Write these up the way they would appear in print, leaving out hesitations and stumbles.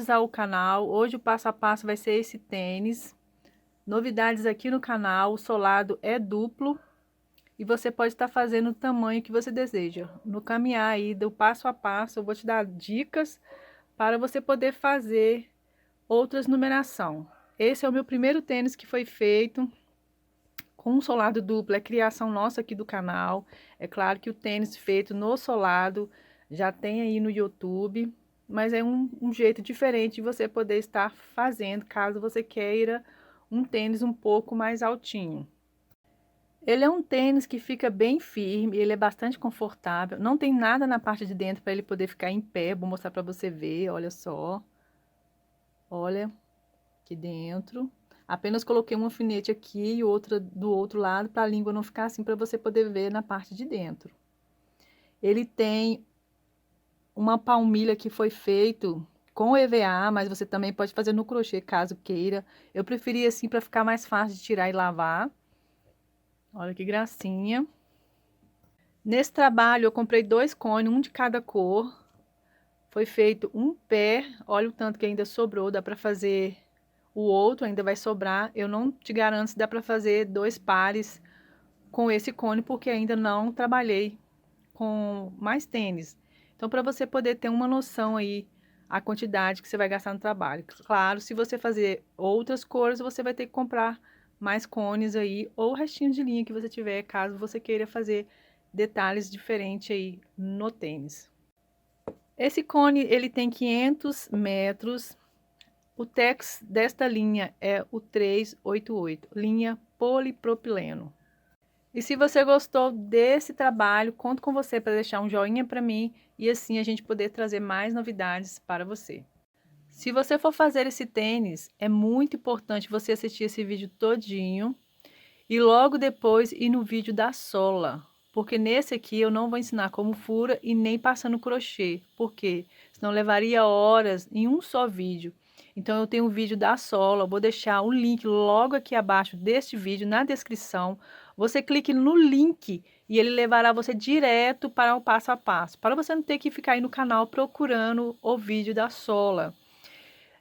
bem-vindos ao canal. Hoje o passo a passo vai ser esse tênis. Novidades aqui no canal, o solado é duplo e você pode estar fazendo o tamanho que você deseja. No caminhar aí do passo a passo, eu vou te dar dicas para você poder fazer outras numeração. Esse é o meu primeiro tênis que foi feito com um solado duplo, é criação nossa aqui do canal. É claro que o tênis feito no solado já tem aí no YouTube, mas é um jeito diferente de você poder estar fazendo, caso você queira um tênis um pouco mais altinho. Ele é um tênis que fica bem firme, ele é bastante confortável, não tem nada na parte de dentro para ele poder ficar em pé. Vou mostrar para você ver, olha só. Olha aqui dentro. Apenas coloquei um alfinete aqui e outra do outro lado para a língua não ficar assim, para você poder ver na parte de dentro. Ele tem uma palmilha que foi feito com EVA, mas você também pode fazer no crochê, caso queira. Eu preferi assim para ficar mais fácil de tirar e lavar. Olha que gracinha. Nesse trabalho eu comprei 2 cones, um de cada cor. Foi feito um pé, olha o tanto que ainda sobrou, dá para fazer o outro, ainda vai sobrar. Eu não te garanto se dá para fazer 2 pares com esse cone, porque ainda não trabalhei com mais tênis. Então, para você poder ter uma noção aí, a quantidade que você vai gastar no trabalho. Claro, se você fazer outras cores, você vai ter que comprar mais cones aí, ou restinhos de linha que você tiver, caso você queira fazer detalhes diferentes aí no tênis. Esse cone, ele tem 500 metros. O tex desta linha é o 388, linha polipropileno. E se você gostou desse trabalho, conto com você para deixar um joinha para mim e assim a gente poder trazer mais novidades para você. Se você for fazer esse tênis, é muito importante você assistir esse vídeo todinho e logo depois ir no vídeo da sola. Porque nesse aqui eu não vou ensinar como fura e nem passando crochê. Por quê? Senão levaria horas em um só vídeo. Então eu tenho um vídeo da sola, vou deixar o link logo aqui abaixo deste vídeo, na descrição. Você clique no link e ele levará você direto para o passo a passo. Para você não ter que ficar aí no canal procurando o vídeo da sola.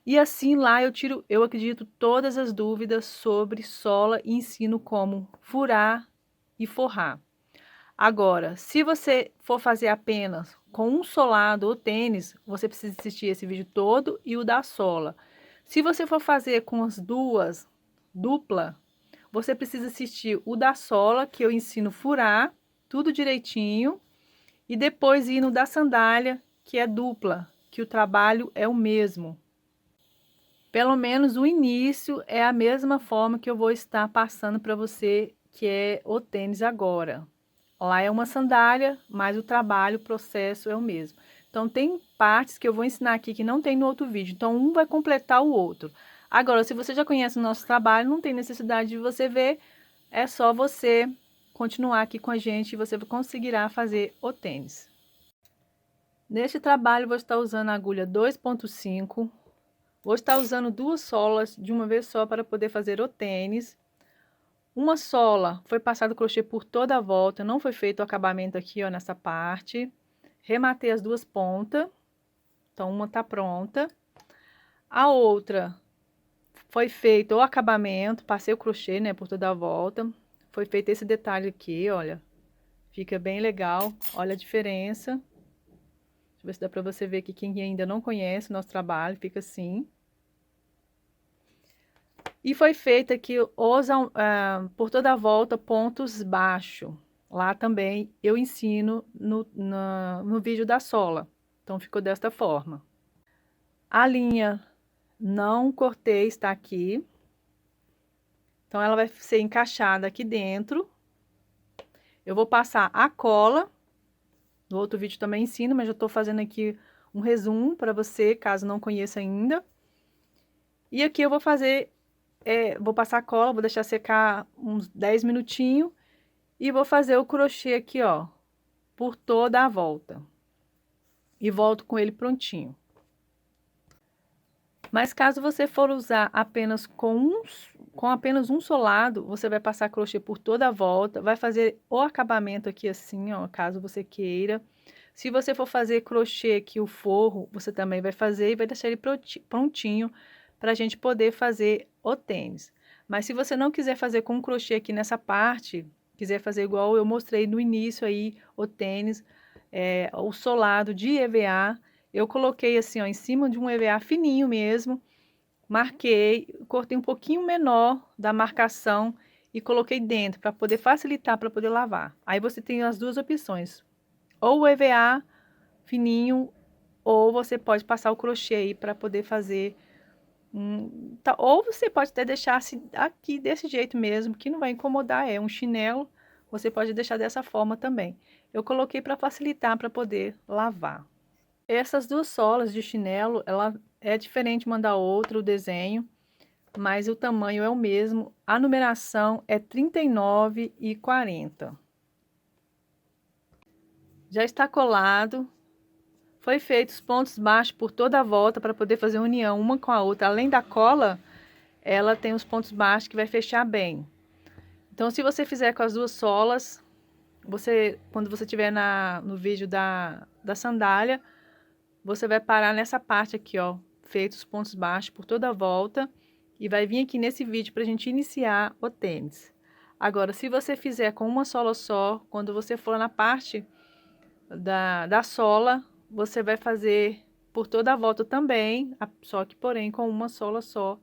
E assim lá eu acredito, todas as dúvidas sobre sola e ensino como furar e forrar. Agora, se você for fazer apenas com um solado ou tênis, você precisa assistir esse vídeo todo e o da sola. Se você for fazer com as duas, dupla, você precisa assistir o da sola, que eu ensino furar, tudo direitinho, e depois ir no da sandália, que é dupla, que o trabalho é o mesmo. Pelo menos o início é a mesma forma que eu vou estar passando para você, que é o tênis agora. Lá é uma sandália, mas o trabalho, o processo é o mesmo. Então, tem partes que eu vou ensinar aqui que não tem no outro vídeo. Então, um vai completar o outro. Agora, se você já conhece o nosso trabalho, não tem necessidade de você ver. É só você continuar aqui com a gente e você conseguirá fazer o tênis. Neste trabalho, eu vou estar usando a agulha 2,5. Vou estar usando 2 solas de uma vez só para poder fazer o tênis. Uma sola foi passado crochê por toda a volta, não foi feito o acabamento aqui, ó, nessa parte. Rematei as 2 pontas, então uma tá pronta. A outra foi feito o acabamento, passei o crochê, né, por toda a volta. Foi feito esse detalhe aqui, olha, fica bem legal, olha a diferença. Deixa eu ver se dá pra você ver aqui, quem ainda não conhece o nosso trabalho, fica assim. E foi feito aqui por toda a volta pontos baixos. Lá também eu ensino no vídeo da sola. Então ficou desta forma. A linha não cortei, está aqui. Então ela vai ser encaixada aqui dentro. Eu vou passar a cola. No outro vídeo também ensino, mas eu estou fazendo aqui um resumo para você, caso não conheça ainda. E aqui eu vou fazer... vou passar a cola, vou deixar secar uns 10 minutinhos e vou fazer o crochê aqui, ó, por toda a volta. E volto com ele prontinho. Mas caso você for usar apenas com apenas um solado, você vai passar crochê por toda a volta, vai fazer o acabamento aqui assim, ó, caso você queira. Se você for fazer crochê aqui, o forro, você também vai fazer e vai deixar ele prontinho para a gente poder fazer o tênis. Mas se você não quiser fazer com crochê aqui nessa parte, quiser fazer igual eu mostrei no início aí, o tênis, o solado de EVA, eu coloquei assim, ó, em cima de um EVA fininho mesmo, marquei, cortei um pouquinho menor da marcação e coloquei dentro para poder facilitar para poder lavar. Aí você tem as duas opções, ou o EVA fininho, ou você pode passar o crochê aí para poder fazer ou você pode até deixar assim, aqui desse jeito mesmo, que não vai incomodar, é um chinelo, você pode deixar dessa forma também. Eu coloquei para facilitar para poder lavar. Essas duas solas de chinelo, ela é diferente uma da outra, o desenho, mas o tamanho é o mesmo. A numeração é 39 e 40. Já está colado. Foi feito os pontos baixos por toda a volta para poder fazer união uma com a outra. Além da cola, ela tem os pontos baixos que vai fechar bem. Então, se você fizer com as duas solas, quando você estiver no vídeo da sandália, você vai parar nessa parte aqui, ó, feito os pontos baixos por toda a volta, e vai vir aqui nesse vídeo para a gente iniciar o tênis. Agora, se você fizer com uma sola só, quando você for na parte da sola, você vai fazer por toda a volta também, só que porém com uma sola só,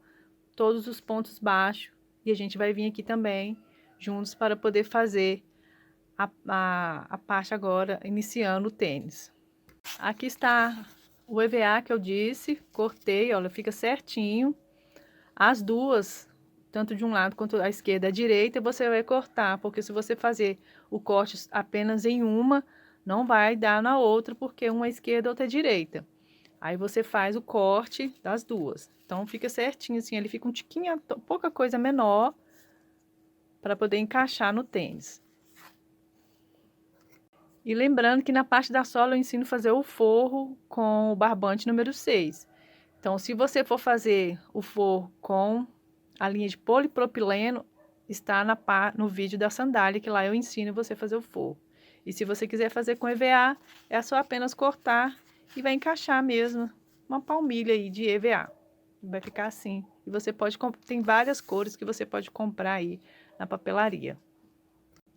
todos os pontos baixos, e a gente vai vir aqui também juntos para poder fazer a parte agora, iniciando o tênis. Aqui está o EVA que eu disse, cortei, olha, fica certinho. As duas, tanto de um lado quanto a esquerda e a direita, você vai cortar, porque se você fazer o corte apenas em uma, não vai dar na outra, porque uma é esquerda e outra é direita. Aí você faz o corte das duas. Então fica certinho assim, ele fica um tiquinho, pouca coisa menor, para poder encaixar no tênis. E lembrando que na parte da sola eu ensino a fazer o forro com o barbante número 6. Então, se você for fazer o forro com a linha de polipropileno, está no vídeo da sandália, que lá eu ensino você a fazer o forro. E se você quiser fazer com EVA, é só apenas cortar e vai encaixar mesmo uma palmilha aí de EVA. Vai ficar assim. E você pode, tem várias cores que você pode comprar aí na papelaria.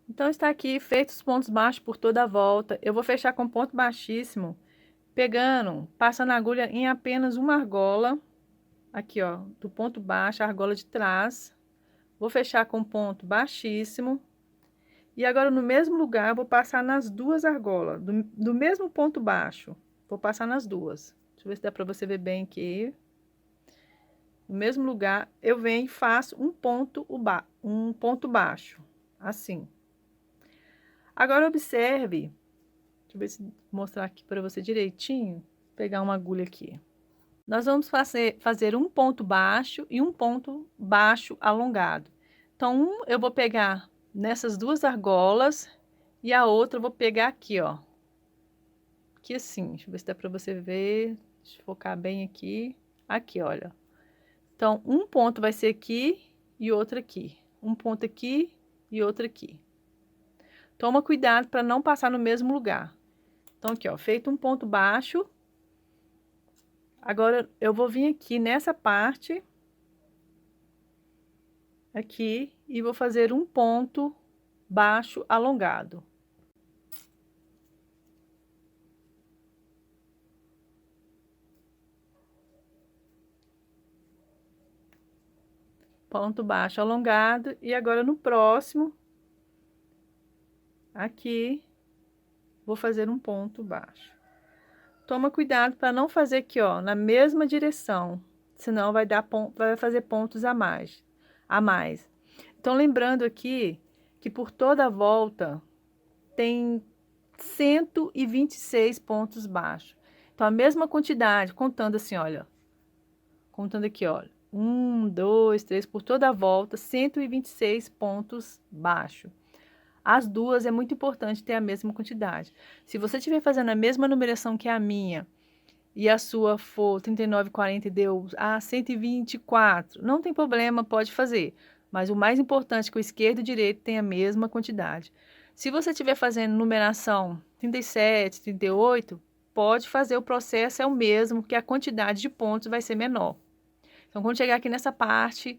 Então, está aqui feito os pontos baixos por toda a volta. Eu vou fechar com ponto baixíssimo, passando a agulha em apenas uma argola. Aqui, ó, do ponto baixo, a argola de trás. Vou fechar com ponto baixíssimo. E agora, no mesmo lugar, eu vou passar nas duas argolas, do mesmo ponto baixo. Vou passar nas duas. Deixa eu ver se dá para você ver bem aqui. No mesmo lugar, eu venho e faço um ponto baixo, assim. Agora, observe, deixa eu ver se mostrar aqui para você direitinho, pegar uma agulha aqui. Nós vamos fazer um ponto baixo e um ponto baixo alongado. Então, eu vou pegar nessas duas argolas e a outra eu vou pegar aqui, ó. Aqui assim, deixa eu ver se dá para você ver, deixa eu focar bem aqui. Aqui, olha. Então, um ponto vai ser aqui e outro aqui. Um ponto aqui e outro aqui. Toma cuidado para não passar no mesmo lugar. Então, aqui, ó, feito um ponto baixo. Agora, eu vou vir aqui nessa parte, aqui, e vou fazer um ponto baixo alongado. Ponto baixo alongado, e agora no próximo, aqui, vou fazer um ponto baixo. Toma cuidado para não fazer aqui, ó, na mesma direção, senão vai fazer pontos a mais. Então, lembrando aqui que por toda a volta tem 126 pontos baixos. Então, a mesma quantidade, contando assim, olha, contando aqui, olha, 1, 2, 3, por toda a volta, 126 pontos baixos. As duas é muito importante ter a mesma quantidade. Se você estiver fazendo a mesma numeração que a minha e a sua for 39,40 e deu 124, não tem problema, pode fazer. Mas o mais importante é que o esquerdo e o direito tenham a mesma quantidade. Se você estiver fazendo numeração 37, 38, pode fazer o processo, é o mesmo, que a quantidade de pontos vai ser menor. Então, quando chegar aqui nessa parte,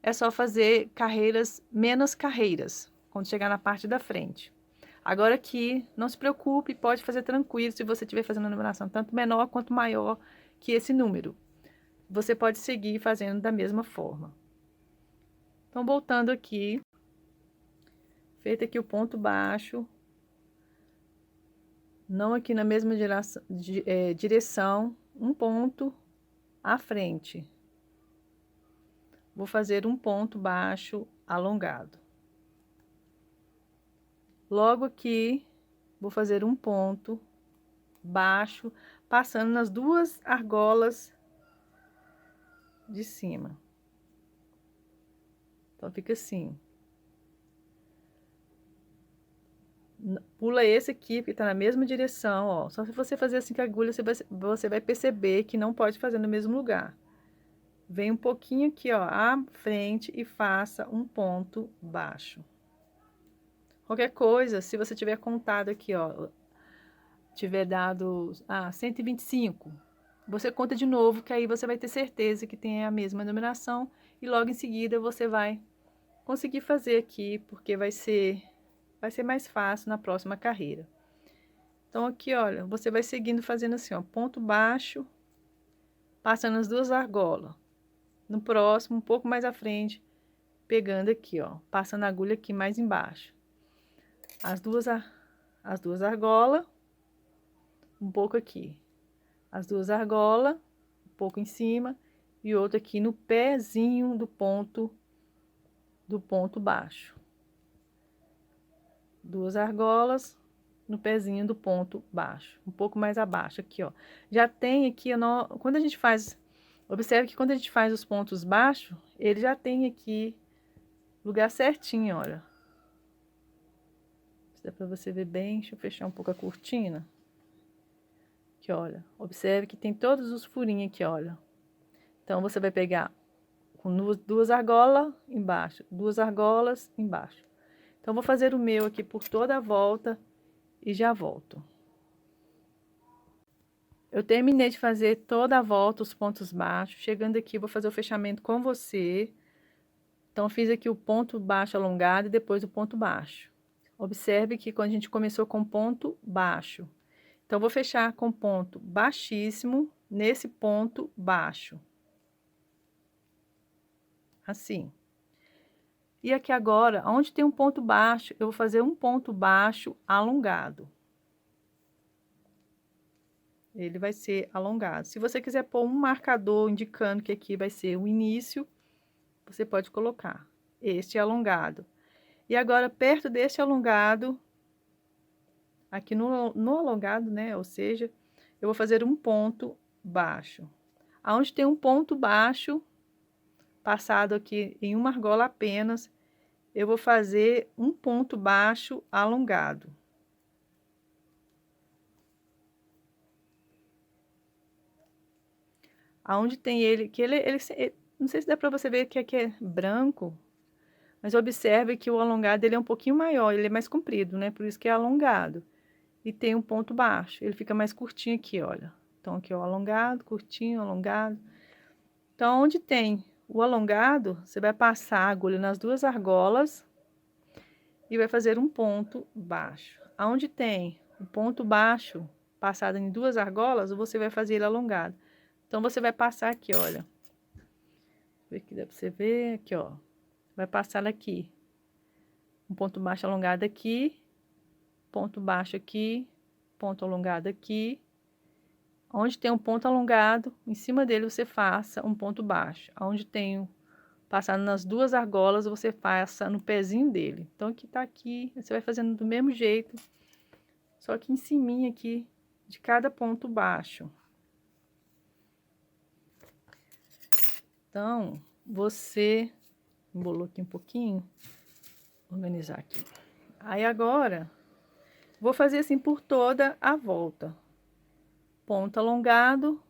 é só fazer carreiras, menos carreiras, quando chegar na parte da frente. Agora aqui, não se preocupe, pode fazer tranquilo se você estiver fazendo a numeração tanto menor quanto maior que esse número. Você pode seguir fazendo da mesma forma. Então, voltando aqui, feito aqui o ponto baixo, não aqui na mesma direção, um ponto à frente. Vou fazer um ponto baixo alongado. Logo aqui, vou fazer um ponto baixo, passando nas duas argolas de cima. Então, fica assim. Pula esse aqui, porque tá na mesma direção, ó. Só se você fazer assim com a agulha, você vai perceber que não pode fazer no mesmo lugar. Vem um pouquinho aqui, ó, à frente e faça um ponto baixo. Qualquer coisa, se você tiver contado aqui, ó, tiver dado 125, você conta de novo, que aí você vai ter certeza que tem a mesma numeração e logo em seguida você vai conseguir fazer aqui, porque vai ser mais fácil na próxima carreira. Então, aqui, olha, você vai seguindo fazendo assim, ó, ponto baixo, passando as duas argolas. No próximo, um pouco mais à frente, pegando aqui, ó, passando a agulha aqui mais embaixo. As duas argolas, um pouco aqui. As duas argolas, um pouco em cima, e outro aqui no pezinho do ponto baixo. Duas argolas no pezinho do ponto baixo, um pouco mais abaixo aqui, ó. Já tem aqui, quando a gente faz, observe que quando a gente faz os pontos baixos, ele já tem aqui lugar certinho, olha. Se dá pra você ver bem, deixa eu fechar um pouco a cortina. Aqui, olha, observe que tem todos os furinhos aqui, olha. Então, você vai pegar com duas argolas embaixo, duas argolas embaixo. Então, vou fazer o meu aqui por toda a volta e já volto. Eu terminei de fazer toda a volta, os pontos baixos. Chegando aqui, vou fazer o fechamento com você. Então, fiz aqui o ponto baixo alongado e depois o ponto baixo. Observe que quando a gente começou com ponto baixo. Então, vou fechar com ponto baixíssimo nesse ponto baixo. Assim. E aqui agora, onde tem um ponto baixo, eu vou fazer um ponto baixo alongado. Ele vai ser alongado. Se você quiser pôr um marcador indicando que aqui vai ser o início, você pode colocar este alongado. E agora, perto deste alongado, aqui no alongado, né? Ou seja, eu vou fazer um ponto baixo. Aonde tem um ponto baixo, passado aqui em uma argola apenas, eu vou fazer um ponto baixo alongado. Aonde tem ele, que ele não sei se dá para você ver que aqui é branco, mas observe que o alongado ele é um pouquinho maior, ele é mais comprido, né? Por isso que é alongado. E tem um ponto baixo, ele fica mais curtinho aqui, olha. Então, aqui, ó, alongado, curtinho, alongado. Então, onde tem o alongado, você vai passar a agulha nas duas argolas e vai fazer um ponto baixo. Aonde tem o ponto baixo, passado em duas argolas, você vai fazer ele alongado. Então, você vai passar aqui, olha. Aqui dá pra você ver, aqui, ó. Vai passar aqui. Um ponto baixo alongado aqui, ponto baixo aqui, ponto alongado aqui. Onde tem um ponto alongado, em cima dele você faça um ponto baixo. Onde tem, passando nas duas argolas, você passa no pezinho dele. Então, aqui tá aqui, você vai fazendo do mesmo jeito, só que em cima aqui de cada ponto baixo. Então, você embolou aqui um pouquinho, vou organizar aqui. Aí agora, vou fazer assim por toda a volta. Ponto alongado,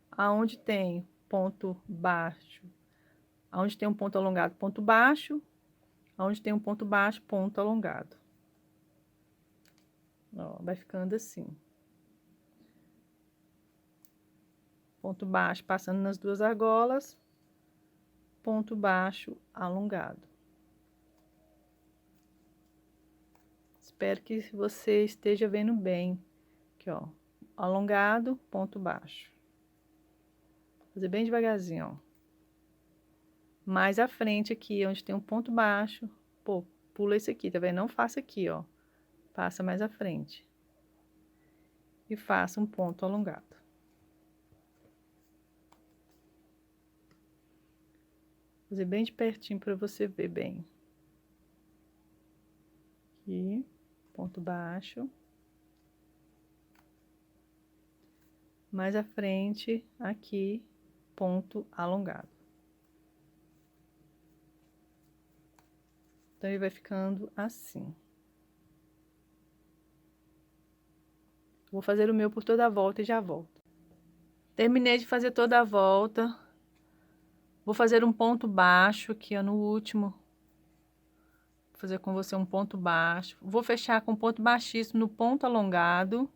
aonde tem ponto baixo, aonde tem um ponto alongado, ponto baixo, aonde tem um ponto baixo, ponto alongado. Ó, vai ficando assim. Ponto baixo passando nas duas argolas, ponto baixo alongado. Espero que você esteja vendo bem. Aqui, ó, alongado, ponto baixo. Vou fazer bem devagarzinho, ó. Mais à frente aqui, onde tem um ponto baixo, pô, pula esse aqui, tá vendo? Não faça aqui, ó. Passa mais à frente. E faça um ponto alongado. Vou fazer bem de pertinho para você ver bem. Aqui, ponto baixo. Mais à frente, aqui, ponto alongado. Então, ele vai ficando assim. Vou fazer o meu por toda a volta e já volto. Terminei de fazer toda a volta. Vou fazer um ponto baixo aqui, ó, no último. Vou fazer com você um ponto baixo. Vou fechar com ponto baixíssimo no ponto alongado.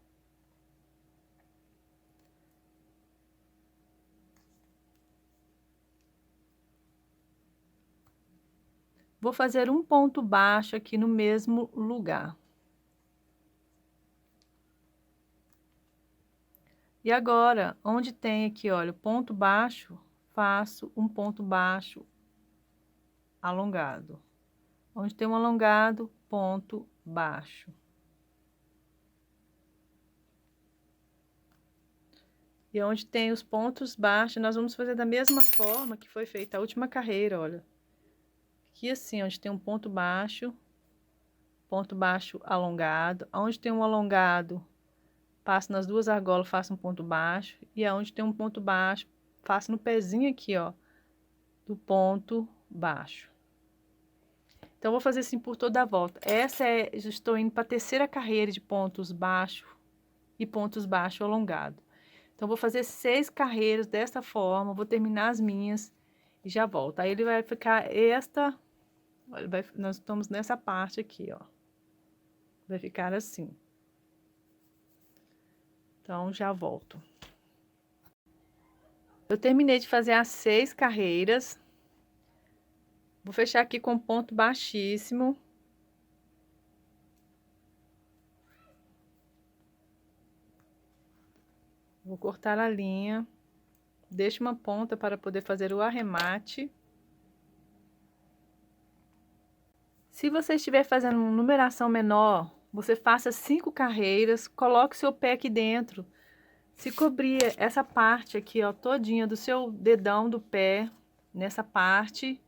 Vou fazer um ponto baixo aqui no mesmo lugar. E agora, onde tem aqui, olha, o ponto baixo, faço um ponto baixo alongado. Onde tem um alongado, ponto baixo. E onde tem os pontos baixos, nós vamos fazer da mesma forma que foi feita a última carreira, olha. Aqui assim, onde tem um ponto baixo alongado. Onde tem um alongado, passo nas duas argolas, faço um ponto baixo. E aonde tem um ponto baixo, faço no pezinho aqui, ó, do ponto baixo. Então, vou fazer assim por toda a volta. Estou indo para a terceira carreira de pontos baixos e pontos baixos alongado. Então, vou fazer 6 carreiras desta forma, vou terminar as minhas e já volto. Aí, ele vai ficar nós estamos nessa parte aqui, ó. Vai ficar assim. Então, já volto. Eu terminei de fazer as 6 carreiras. Vou fechar aqui com ponto baixíssimo. Vou cortar a linha. Deixo uma ponta para poder fazer o arremate. Se você estiver fazendo uma numeração menor, você faça 5 carreiras, coloque seu pé aqui dentro. Se cobrir essa parte aqui, ó, todinha do seu dedão do pé, nessa parte,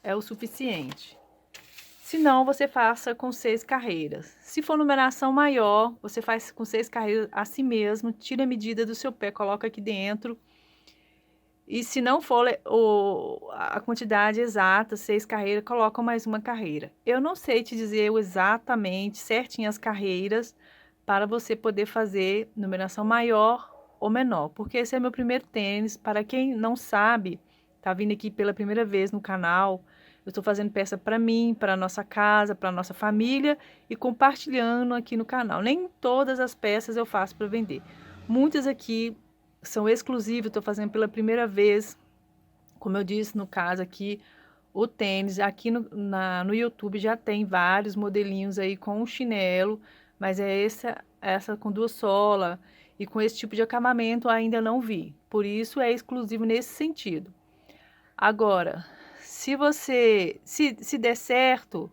é o suficiente. Se não, você faça com 6 carreiras. Se for numeração maior, você faz com 6 carreiras assim mesmo, tira a medida do seu pé, coloca aqui dentro. E se não for a quantidade exata, 6 carreiras, coloca mais uma carreira. Eu não sei te dizer exatamente, certinho as carreiras, para você poder fazer numeração maior ou menor. Porque esse é meu primeiro tênis. Para quem não sabe, tá vindo aqui pela primeira vez no canal, eu estou fazendo peça para mim, para nossa casa, para nossa família e compartilhando aqui no canal. Nem todas as peças eu faço para vender. Muitas aqui são exclusivas, estou fazendo pela primeira vez. Como eu disse, no caso aqui, o tênis. Aqui no YouTube já tem vários modelinhos aí com chinelo, mas é essa com 2 solas e com esse tipo de acabamento ainda não vi. Por isso é exclusivo nesse sentido. Agora, se der certo,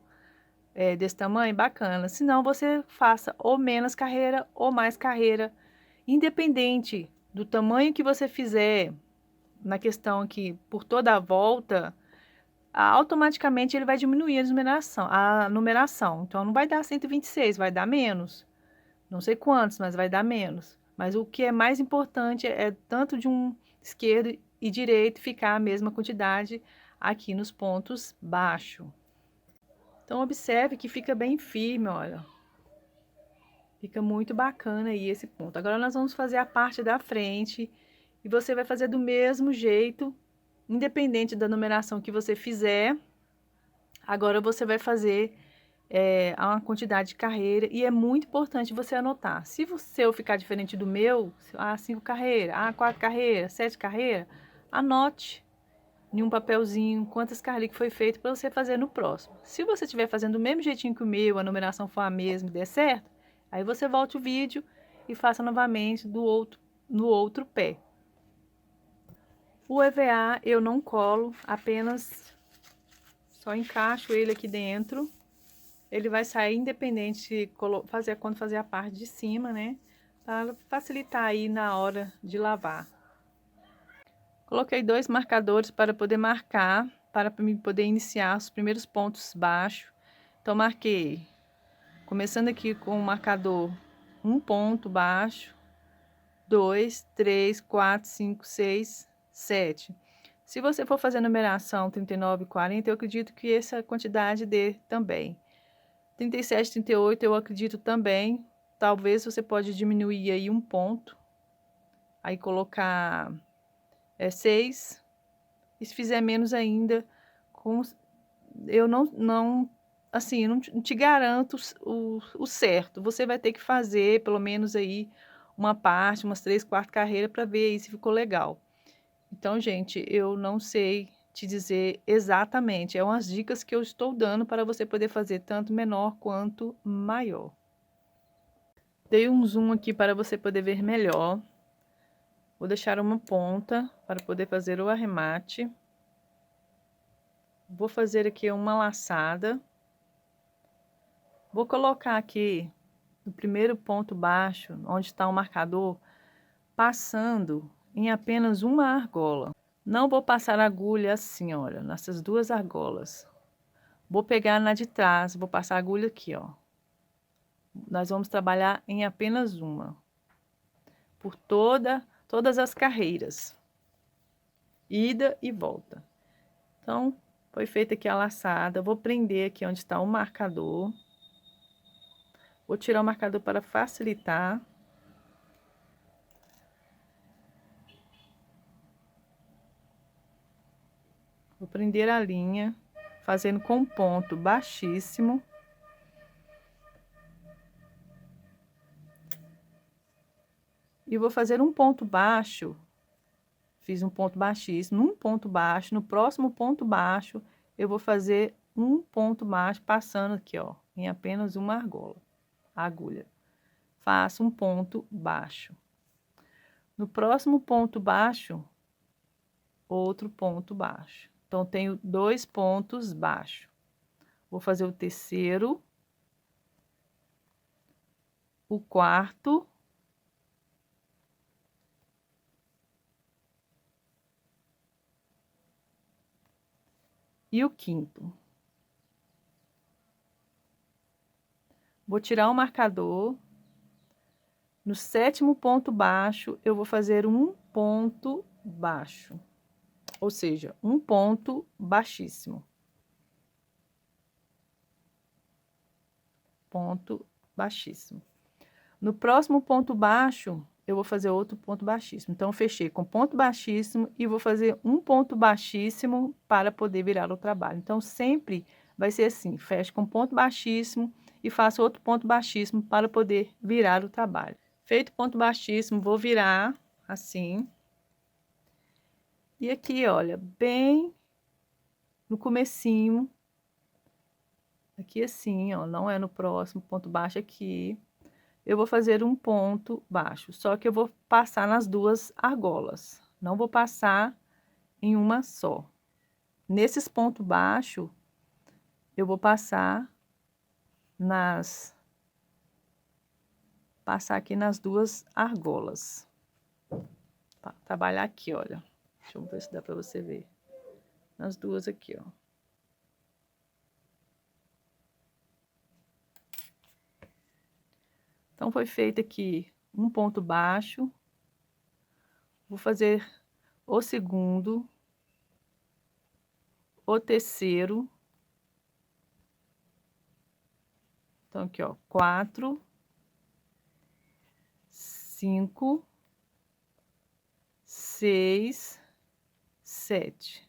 desse tamanho, bacana. Se não, você faça ou menos carreira ou mais carreira, independente do tamanho que você fizer, na questão aqui, por toda a volta, automaticamente ele vai diminuir a numeração. Então, não vai dar 126, vai dar menos. Não sei quantos, mas vai dar menos. Mas o que é mais importante é tanto de um esquerdo e direito ficar a mesma quantidade aqui nos pontos baixos. Então, observe que fica bem firme, olha. Fica muito bacana aí esse ponto. Agora, nós vamos fazer a parte da frente. E você vai fazer do mesmo jeito, independente da numeração que você fizer. Agora, você vai fazer há uma quantidade de carreira e é muito importante você anotar. Se o seu ficar diferente do meu, 5 carreiras, 4 carreiras, 7 carreiras, anote em um papelzinho quantas carreiras que foi feito para você fazer no próximo. Se você estiver fazendo do mesmo jeitinho que o meu, a numeração for a mesma e der certo, aí você volta o vídeo e faça novamente no outro pé. O EVA eu não colo, apenas só encaixo ele aqui dentro. Ele vai sair independente de quando fazer a parte de cima, né? Para facilitar aí na hora de lavar. Coloquei 2 marcadores para poder marcar, para poder iniciar os primeiros pontos baixos. Então, marquei, começando aqui com o marcador, um ponto baixo, 2, 3, 4, 5, 6, 7. Se você for fazer a numeração 39 e 40, eu acredito que essa quantidade dê também. 37, 38, eu acredito também. Talvez você pode diminuir aí um ponto. Aí colocar 6. E se fizer menos ainda, eu assim, não te garanto o certo. Você vai ter que fazer pelo menos aí uma parte, umas 3, 4 carreiras para ver aí se ficou legal. Então, gente, eu não sei te dizer exatamente. É umas dicas que eu estou dando para você poder fazer tanto menor quanto maior. Dei um zoom aqui para você poder ver melhor. Vou deixar uma ponta para poder fazer o arremate. Vou fazer aqui uma laçada. Vou colocar aqui no primeiro ponto baixo, onde está o marcador, passando em apenas uma argola. Não vou passar a agulha assim, olha, nessas 2 argolas. Vou pegar na de trás, vou passar a agulha aqui, ó. Nós vamos trabalhar em apenas uma. Por todas as carreiras. Ida e volta. Então, foi feita aqui a laçada. Vou prender aqui onde está o marcador. Vou tirar o marcador para facilitar. Vou prender a linha, fazendo com ponto baixíssimo. E vou fazer um ponto baixo. Fiz um ponto baixíssimo, um ponto baixo. No próximo ponto baixo, eu vou fazer um ponto baixo, passando aqui, ó, em apenas uma argola, agulha. Faço um ponto baixo. No próximo ponto baixo, outro ponto baixo. Então, tenho 2 pontos baixos. Vou fazer o terceiro, o quarto e o quinto. Vou tirar o marcador. No 7º ponto baixo, eu vou fazer um ponto baixo, ou seja, um ponto baixíssimo. Ponto baixíssimo. No próximo ponto baixo, eu vou fazer outro ponto baixíssimo. Então, eu fechei com ponto baixíssimo e vou fazer um ponto baixíssimo para poder virar o trabalho. Então, sempre vai ser assim, fecho com ponto baixíssimo e faço outro ponto baixíssimo para poder virar o trabalho. Feito ponto baixíssimo, vou virar assim. E aqui, olha, bem no comecinho, aqui assim, ó, não é no próximo ponto baixo aqui. Eu vou fazer um ponto baixo, só que eu vou passar nas 2 argolas, não vou passar em uma só. Nesses pontos baixos, eu vou passar aqui nas 2 argolas. Tá, trabalhar aqui, olha. Deixa eu ver se dá para você ver. Nas 2 aqui, ó. Então, foi feito aqui um ponto baixo. Vou fazer o segundo, o terceiro. Então, aqui, ó, 4, 5, 6, 7.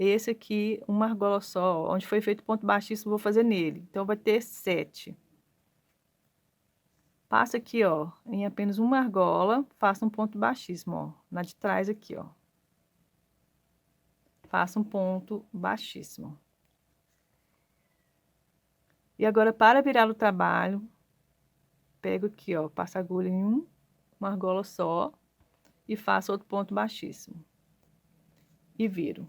esse aqui, uma argola só, onde foi feito ponto baixíssimo, vou fazer nele. Então, vai ter 7. Passa aqui, ó, em apenas uma argola, faça um ponto baixíssimo, ó, na de trás aqui, ó. Faça um ponto baixíssimo. E agora, para virar o trabalho, pego aqui, ó, passo a agulha em uma argola só e faço outro ponto baixíssimo. E viro.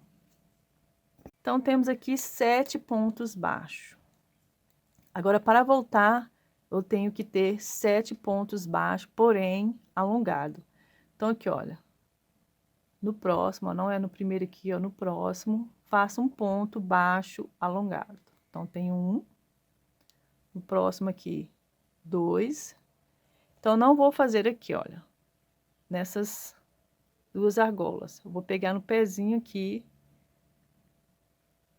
Então, temos aqui 7 pontos baixos. Agora, para voltar, eu tenho que ter 7 pontos baixos, porém, alongado. Então, aqui, olha. No próximo, ó, não é no primeiro aqui, ó, no próximo, faça um ponto baixo alongado. Então, tem um. No próximo aqui, 2. Então, não vou fazer aqui, olha, nessas 2 argolas. Eu vou pegar no pezinho aqui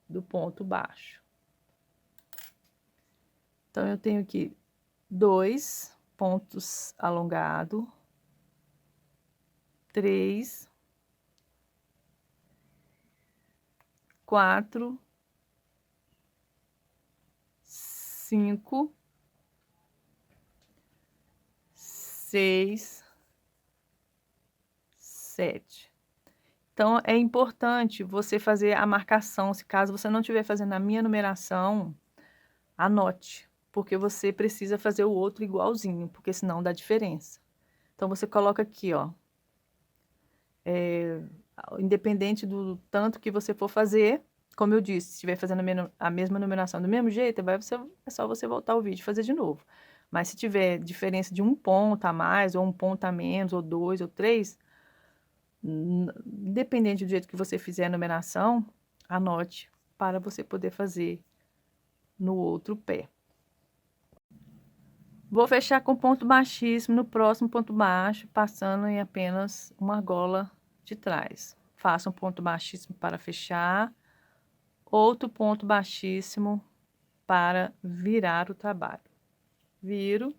do ponto baixo. Então, eu tenho aqui 2 pontos alongados, 3, 4, 5, 6, 7. Então, é importante você fazer a marcação, se caso você não estiver fazendo a minha numeração, anote, porque você precisa fazer o outro igualzinho, porque senão dá diferença. Então, você coloca aqui, ó, independente do tanto que você for fazer, como eu disse, se estiver fazendo a mesma numeração do mesmo jeito, é só você voltar o vídeo e fazer de novo. Mas se tiver diferença de um ponto a mais, ou um ponto a menos, ou 2, ou 3, independente do jeito que você fizer a numeração, anote para você poder fazer no outro pé. Vou fechar com ponto baixíssimo no próximo ponto baixo, passando em apenas uma argola de trás. Faça um ponto baixíssimo para fechar, outro ponto baixíssimo para virar o trabalho. Viro.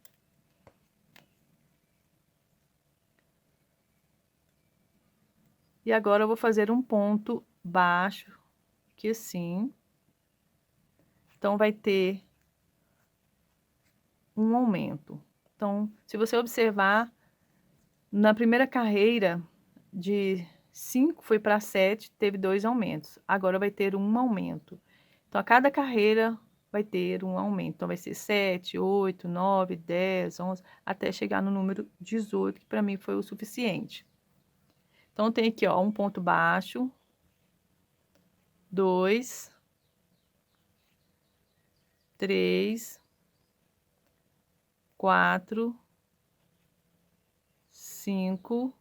E agora eu vou fazer um ponto baixo, aqui assim. Então, vai ter um aumento. Então, se você observar, na primeira carreira, de 5 foi para 7, teve 2 aumentos. Agora vai ter um aumento. Então, a cada carreira vai ter um aumento. Então, vai ser 7, 8, 9, 10, 11, até chegar no número 18, que para mim foi o suficiente. Então, tem aqui, ó, um ponto baixo, 2, 3, 4, 5,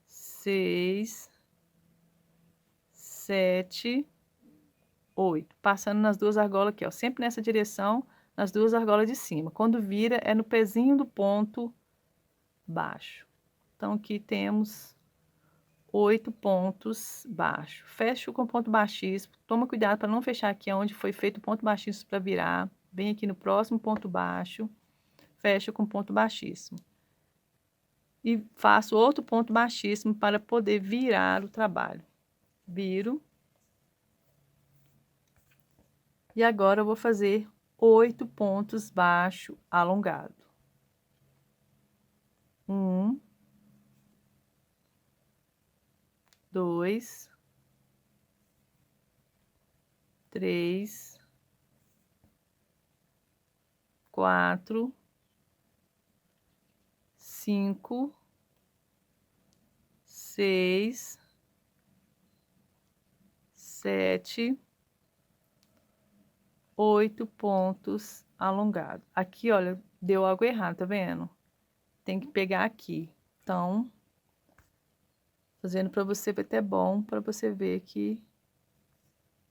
6, 7, 8. Passando nas 2 argolas aqui, ó, sempre nessa direção, nas 2 argolas de cima. Quando vira, é no pezinho do ponto baixo. Então, aqui temos 8 pontos baixos. Fecho com ponto baixíssimo. Toma cuidado para não fechar aqui onde foi feito o ponto baixíssimo para virar. Vem aqui no próximo ponto baixo. Fecho com ponto baixíssimo. E faço outro ponto baixíssimo para poder virar o trabalho. Viro. E agora eu vou fazer 8 pontos baixo alongado. 1, 2, 3, 4, 5, 6, 7, 8 pontos alongados. Aqui, olha, deu algo errado, tá vendo? Tem que pegar aqui. Então, fazendo para você vai até bom, para você ver que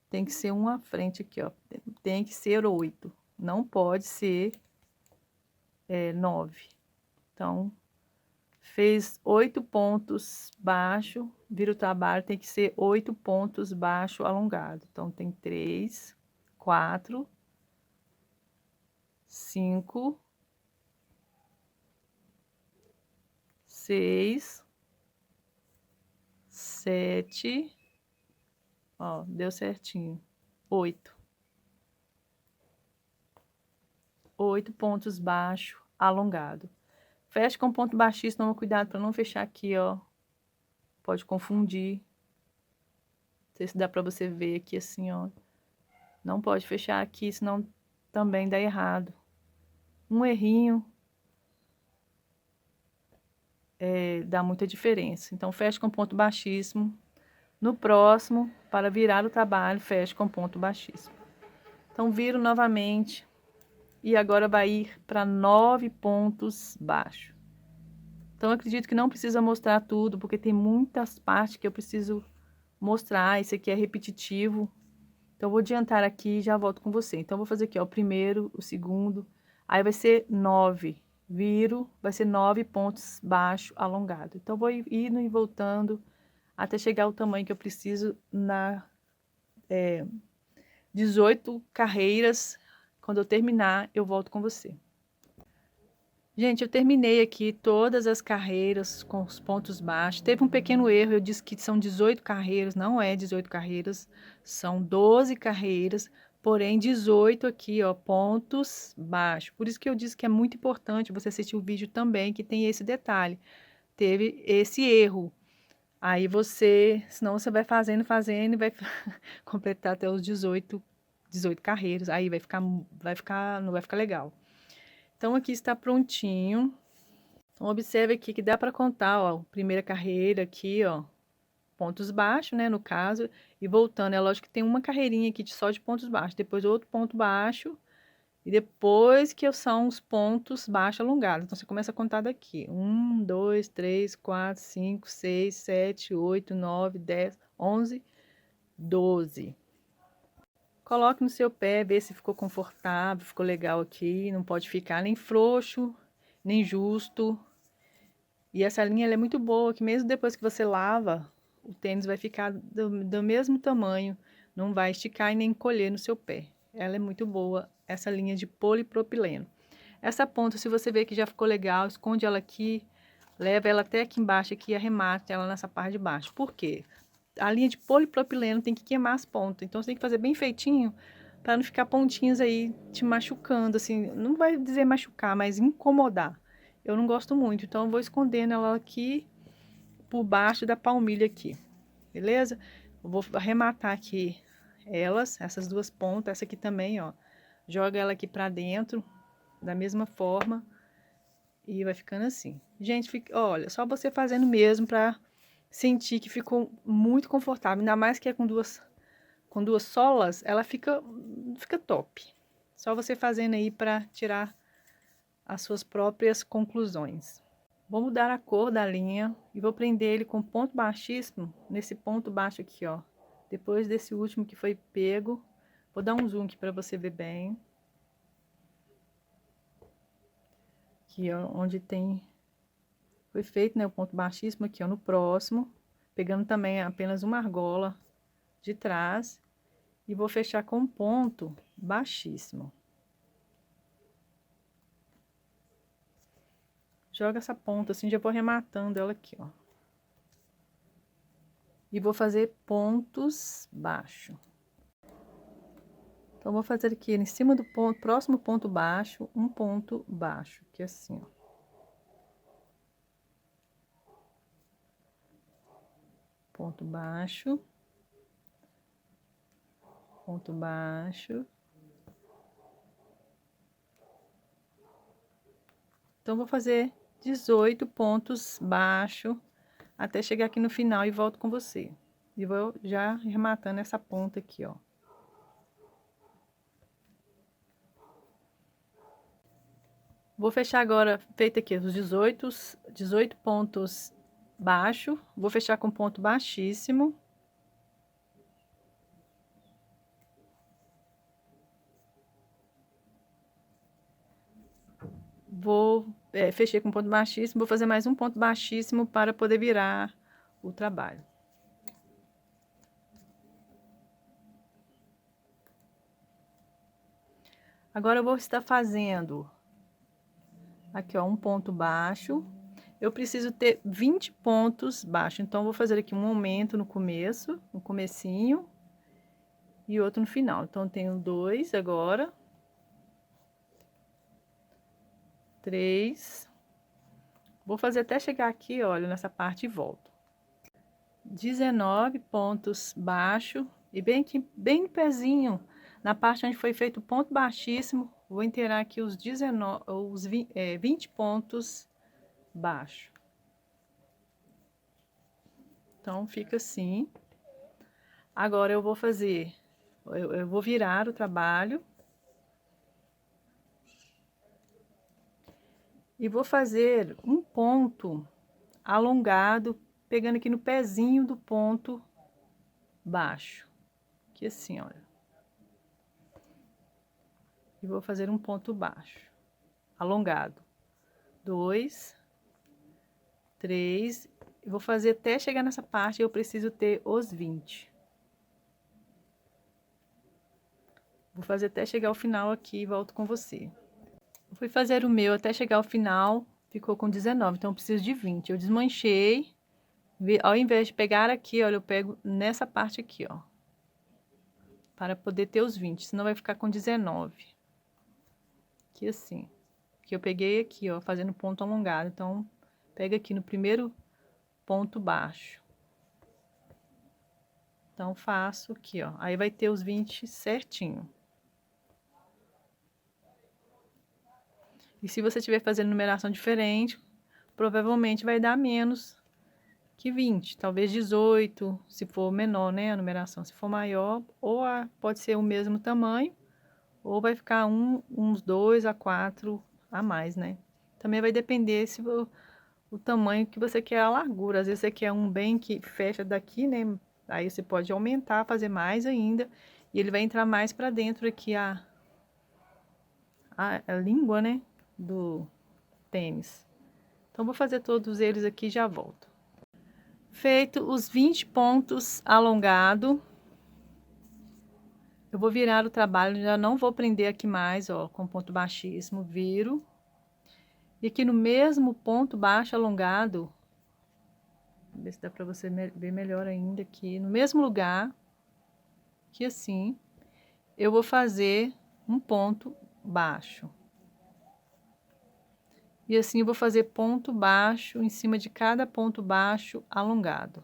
tem que ser um à frente aqui, ó. Tem que ser 8. Não pode ser 9. Então, fez 8 pontos baixo, vira o trabalho, tem que ser 8 pontos baixo alongado. Então, tem 3, 4, 5, 6, 7, Ó, deu certinho. 8. 8 pontos baixos, alongado. Fecha com ponto baixíssimo, toma cuidado para não fechar aqui, ó. Pode confundir. Não sei se dá para você ver aqui assim, ó. Não pode fechar aqui, senão também dá errado. Um errinho dá muita diferença. Então, fecha com ponto baixíssimo. No próximo, para virar o trabalho, fecha com ponto baixíssimo. Então, viro novamente. E agora vai ir para 9 pontos baixos. Então, eu acredito que não precisa mostrar tudo, porque tem muitas partes que eu preciso mostrar. Esse aqui é repetitivo. Então, eu vou adiantar aqui e já volto com você. Então, eu vou fazer aqui, ó, o primeiro, o segundo. Aí, vai ser 9. Viro, vai ser 9 pontos baixos alongado. Então, eu vou indo e voltando até chegar ao tamanho que eu preciso na 18 carreiras. Quando eu terminar, eu volto com você. Gente, eu terminei aqui todas as carreiras com os pontos baixos. Teve um pequeno erro, eu disse que são 18 carreiras, não é 18 carreiras, são 12 carreiras, porém 18 aqui, ó, pontos baixos. Por isso que eu disse que é muito importante você assistir o vídeo também, que tem esse detalhe. Teve esse erro. Aí você, senão você vai fazendo e vai completar até os 18 carreiras. Aí não vai ficar legal. Então, aqui está prontinho. Então, observe aqui que dá para contar, ó, primeira carreira aqui, ó, pontos baixos, né, no caso, e voltando, é lógico que tem uma carreirinha aqui só de pontos baixos, depois outro ponto baixo, e depois que são os pontos baixos alongados. Então, você começa a contar daqui. 1, 2, 3, 4, 5, 6, 7, 8, 9, 10, 11, 12. Coloque no seu pé, vê se ficou confortável, ficou legal aqui. Não pode ficar nem frouxo, nem justo. E essa linha ela é muito boa, que mesmo depois que você lava, o tênis vai ficar do mesmo tamanho. Não vai esticar e nem encolher no seu pé. Ela é muito boa, essa linha de polipropileno. Essa ponta, se você ver que já ficou legal, esconde ela aqui, leva ela até aqui embaixo aqui e arremate ela nessa parte de baixo. Por quê? A linha de polipropileno tem que queimar as pontas. Então, você tem que fazer bem feitinho para não ficar pontinhas aí te machucando, assim. Não vai dizer machucar, mas incomodar. Eu não gosto muito, então eu vou escondendo ela aqui por baixo da palmilha aqui. Beleza? Eu vou arrematar aqui essas duas pontas. Essa aqui também, ó. Joga ela aqui para dentro, da mesma forma. E vai ficando assim. Gente, olha, só você fazendo mesmo para sentir que ficou muito confortável, ainda mais que é com duas solas, ela fica top. Só você fazendo aí para tirar as suas próprias conclusões. Vou mudar a cor da linha e vou prender ele com ponto baixíssimo, nesse ponto baixo aqui, ó. Depois desse último que foi pego, vou dar um zoom aqui para você ver bem. Aqui, ó, onde foi feito, né, o ponto baixíssimo aqui, ó, no próximo, pegando também apenas uma argola de trás e vou fechar com um ponto baixíssimo. Joga essa ponta assim, já vou arrematando ela aqui, ó. E vou fazer pontos baixos. Então, vou fazer aqui em cima do ponto, próximo ponto baixo, um ponto baixo, que é assim, ó. Ponto baixo. Ponto baixo. Então, vou fazer 18 pontos baixos até chegar aqui no final e volto com você. E vou já arrematando essa ponta aqui, ó. Vou fechar agora, feito aqui os 18 pontos baixos. Vou fechar com ponto baixíssimo. Fechei com ponto baixíssimo, vou fazer mais um ponto baixíssimo para poder virar o trabalho. Agora, eu vou estar fazendo aqui, ó, um ponto baixo. Eu preciso ter 20 pontos baixos, então, eu vou fazer aqui um aumento no comecinho, e outro no final. Então, eu tenho 2 agora. 3. Vou fazer até chegar aqui, olha, nessa parte e volto. 19 pontos baixo e bem aqui, bem no pezinho, na parte onde foi feito o ponto baixíssimo, vou inteirar aqui os 20 pontos baixo. Então, fica assim. Agora, eu vou fazer, eu vou virar o trabalho. E vou fazer um ponto alongado, pegando aqui no pezinho do ponto baixo. Aqui assim, olha. E vou fazer um ponto baixo, alongado. 2, 3, e vou fazer até chegar nessa parte, eu preciso ter os 20. Vou fazer até chegar ao final aqui e volto com você. Eu fui fazer o meu até chegar ao final, ficou com 19, então eu preciso de 20. Eu desmanchei, ao invés de pegar aqui, olha, eu pego nessa parte aqui, ó. Para poder ter os 20, senão vai ficar com 19. Aqui assim. Que eu peguei aqui, ó, fazendo ponto alongado. Então, pega aqui no primeiro ponto baixo. Então, faço aqui, ó. Aí vai ter os 20 certinho. E se você estiver fazendo numeração diferente, provavelmente vai dar menos que 20. Talvez 18, se for menor, né, a numeração. Se for maior, ou pode ser o mesmo tamanho, ou vai ficar uns 2 a 4 a mais, né? Também vai depender se o tamanho que você quer, a largura. Às vezes você quer um bem que fecha daqui, né? Aí você pode aumentar, fazer mais ainda, e ele vai entrar mais para dentro aqui a língua, né, do tênis. Então, vou fazer todos eles aqui e já volto. Feito os 20 pontos alongado, eu vou virar o trabalho, já não vou prender aqui mais, ó, com ponto baixíssimo, viro. E aqui no mesmo ponto baixo alongado, ver se dá para você ver melhor ainda aqui, no mesmo lugar, que assim, eu vou fazer um ponto baixo. E assim eu vou fazer ponto baixo em cima de cada ponto baixo alongado.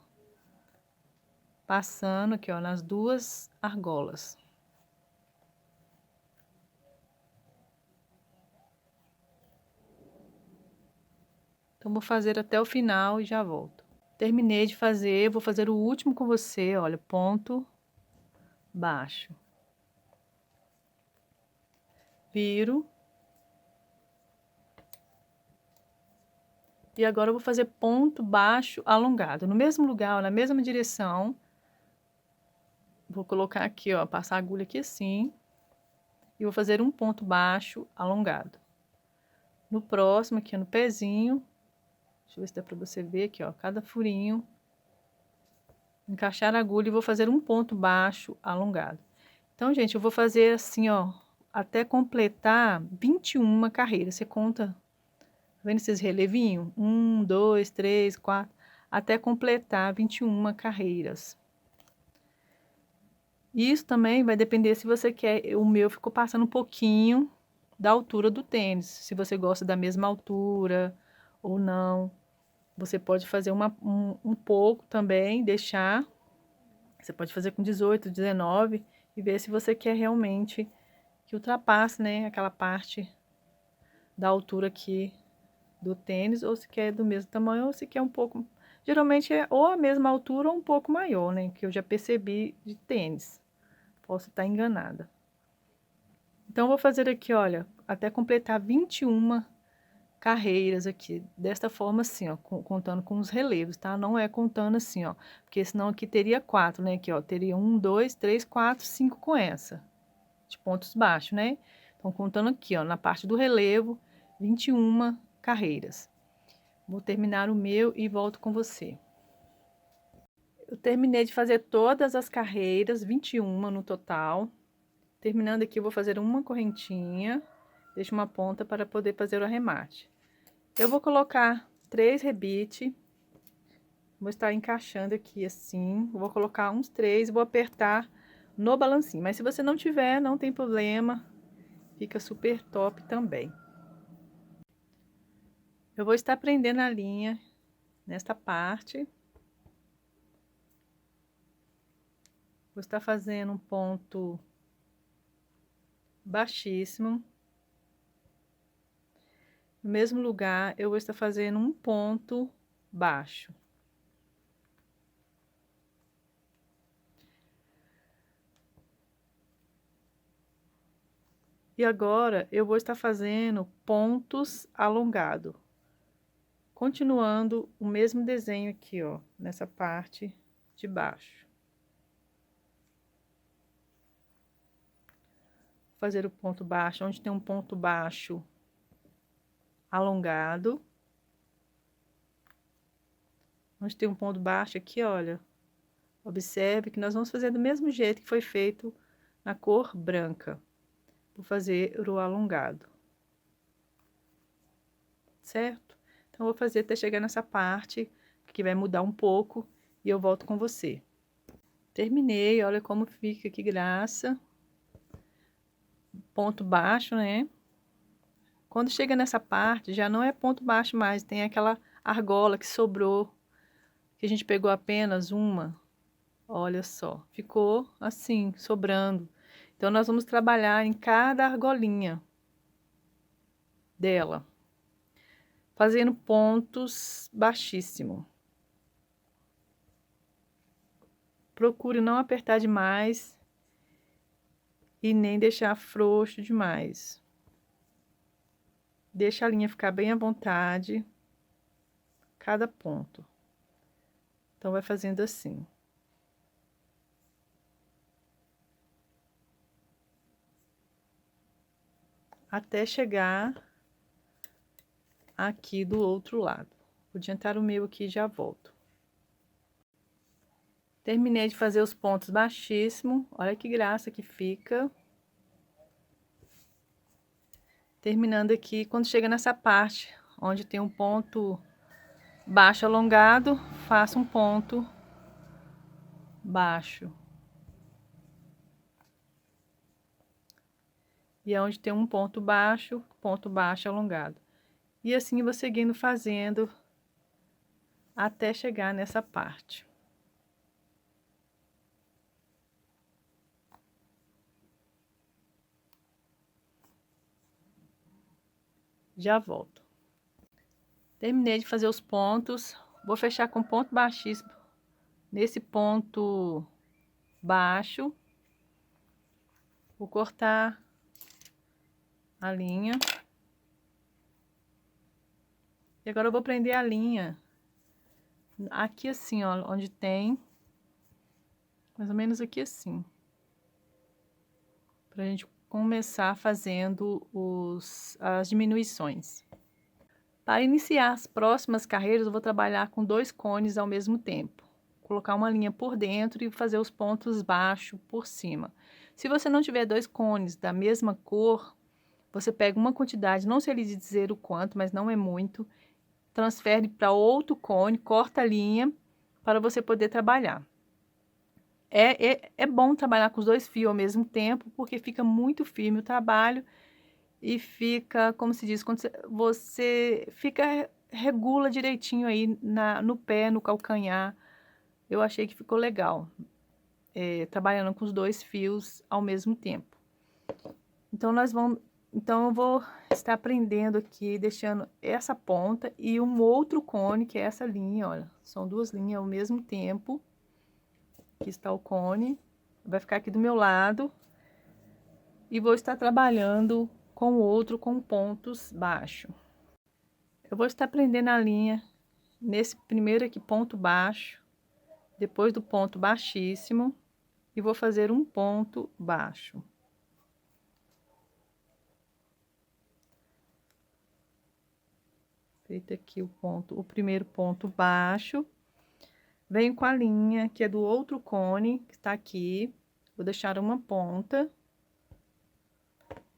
Passando aqui, ó, nas duas argolas. Então, vou fazer até o final e já volto. Terminei de fazer, vou fazer o último com você, olha, ponto baixo. Viro. E agora eu vou fazer ponto baixo alongado. No mesmo lugar, ó, na mesma direção. Vou colocar aqui, ó, passar a agulha aqui assim. E vou fazer um ponto baixo alongado. No próximo, aqui no pezinho. Deixa eu ver se dá pra você ver aqui, ó, cada furinho. Encaixar a agulha e vou fazer um ponto baixo alongado. Então, gente, eu vou fazer assim, ó, até completar 21 carreiras. Você conta, tá vendo esses relevinhos? 1, 2, 3, 4, até completar 21 carreiras. Isso também vai depender se você quer, o meu ficou passando um pouquinho da altura do tênis. Se você gosta da mesma altura ou não. Você pode fazer um pouco também, deixar. Você pode fazer com 18, 19 e ver se você quer realmente que ultrapasse, né, aquela parte da altura aqui do tênis, ou se quer do mesmo tamanho, ou se quer um pouco. Geralmente é ou a mesma altura ou um pouco maior, né, que eu já percebi de tênis. Posso estar enganada. Então, vou fazer aqui, olha, até completar 21 carreiras aqui, desta forma assim, ó, contando com os relevos, tá? Não é contando assim, ó, porque senão aqui teria 4, né? Aqui, ó, teria 1, 2, 3, 4, 5 com essa, de pontos baixos, né? Então, contando aqui, ó, na parte do relevo, 21 carreiras. Vou terminar o meu e volto com você. Eu terminei de fazer todas as carreiras, 21 no total. Terminando aqui, eu vou fazer uma correntinha, deixo uma ponta para poder fazer o arremate. Eu vou colocar 3 rebites, vou estar encaixando aqui assim, vou colocar uns 3, vou apertar no balancinho. Mas se você não tiver, não tem problema, fica super top também. Eu vou estar prendendo a linha nesta parte. Vou estar fazendo um ponto baixíssimo. No mesmo lugar, eu vou estar fazendo um ponto baixo. E agora, eu vou estar fazendo pontos alongados. Continuando o mesmo desenho aqui, ó, nessa parte de baixo. Vou fazer o ponto baixo, onde tem um ponto baixo alongado. Onde tem um ponto baixo aqui, olha. Observe que nós vamos fazer do mesmo jeito que foi feito na cor branca. Vou fazer o alongado. Certo? Então, vou fazer até chegar nessa parte, que vai mudar um pouco, e eu volto com você. Terminei, olha como fica, que graça. Ponto baixo, né? Quando chega nessa parte, já não é ponto baixo mais, tem aquela argola que sobrou, que a gente pegou apenas uma. Olha só, ficou assim, sobrando. Então, nós vamos trabalhar em cada argolinha dela, fazendo pontos baixíssimo. Procure não apertar demais e nem deixar frouxo demais. Deixa a linha ficar bem à vontade, cada ponto. Então, vai fazendo assim. Até chegar aqui do outro lado. Vou adiantar o meu aqui e já volto. Terminei de fazer os pontos baixíssimos. Olha que graça que fica. Terminando aqui, quando chega nessa parte, onde tem um ponto baixo alongado, faço um ponto baixo. E onde tem um ponto baixo alongado. E assim eu vou seguindo fazendo até chegar nessa parte. Já volto. Terminei de fazer os pontos, vou fechar com ponto baixíssimo nesse ponto baixo. Vou cortar a linha. E agora eu vou prender a linha aqui assim, ó, onde tem, mais ou menos aqui assim. Pra gente começar fazendo as diminuições. Para iniciar as próximas carreiras, eu vou trabalhar com 2 cones ao mesmo tempo. Colocar uma linha por dentro e fazer os pontos baixos por cima. Se você não tiver 2 cones da mesma cor, você pega uma quantidade, não sei lhe dizer o quanto, mas não é muito, transfere para outro cone, corta a linha para você poder trabalhar. É bom trabalhar com os 2 fios ao mesmo tempo, porque fica muito firme o trabalho e fica, como se diz, quando você fica, regula direitinho aí no pé, no calcanhar. Eu achei que ficou legal, trabalhando com os 2 fios ao mesmo tempo. Então, eu vou estar prendendo aqui, deixando essa ponta e um outro cone, que é essa linha, olha. São 2 linhas ao mesmo tempo. Aqui está o cone, vai ficar aqui do meu lado. E vou estar trabalhando com o outro com pontos baixos. Eu vou estar prendendo a linha nesse primeiro aqui, ponto baixo, depois do ponto baixíssimo, e vou fazer um ponto baixo. Feito aqui o primeiro ponto baixo, venho com a linha que é do outro cone, que está aqui, vou deixar uma ponta,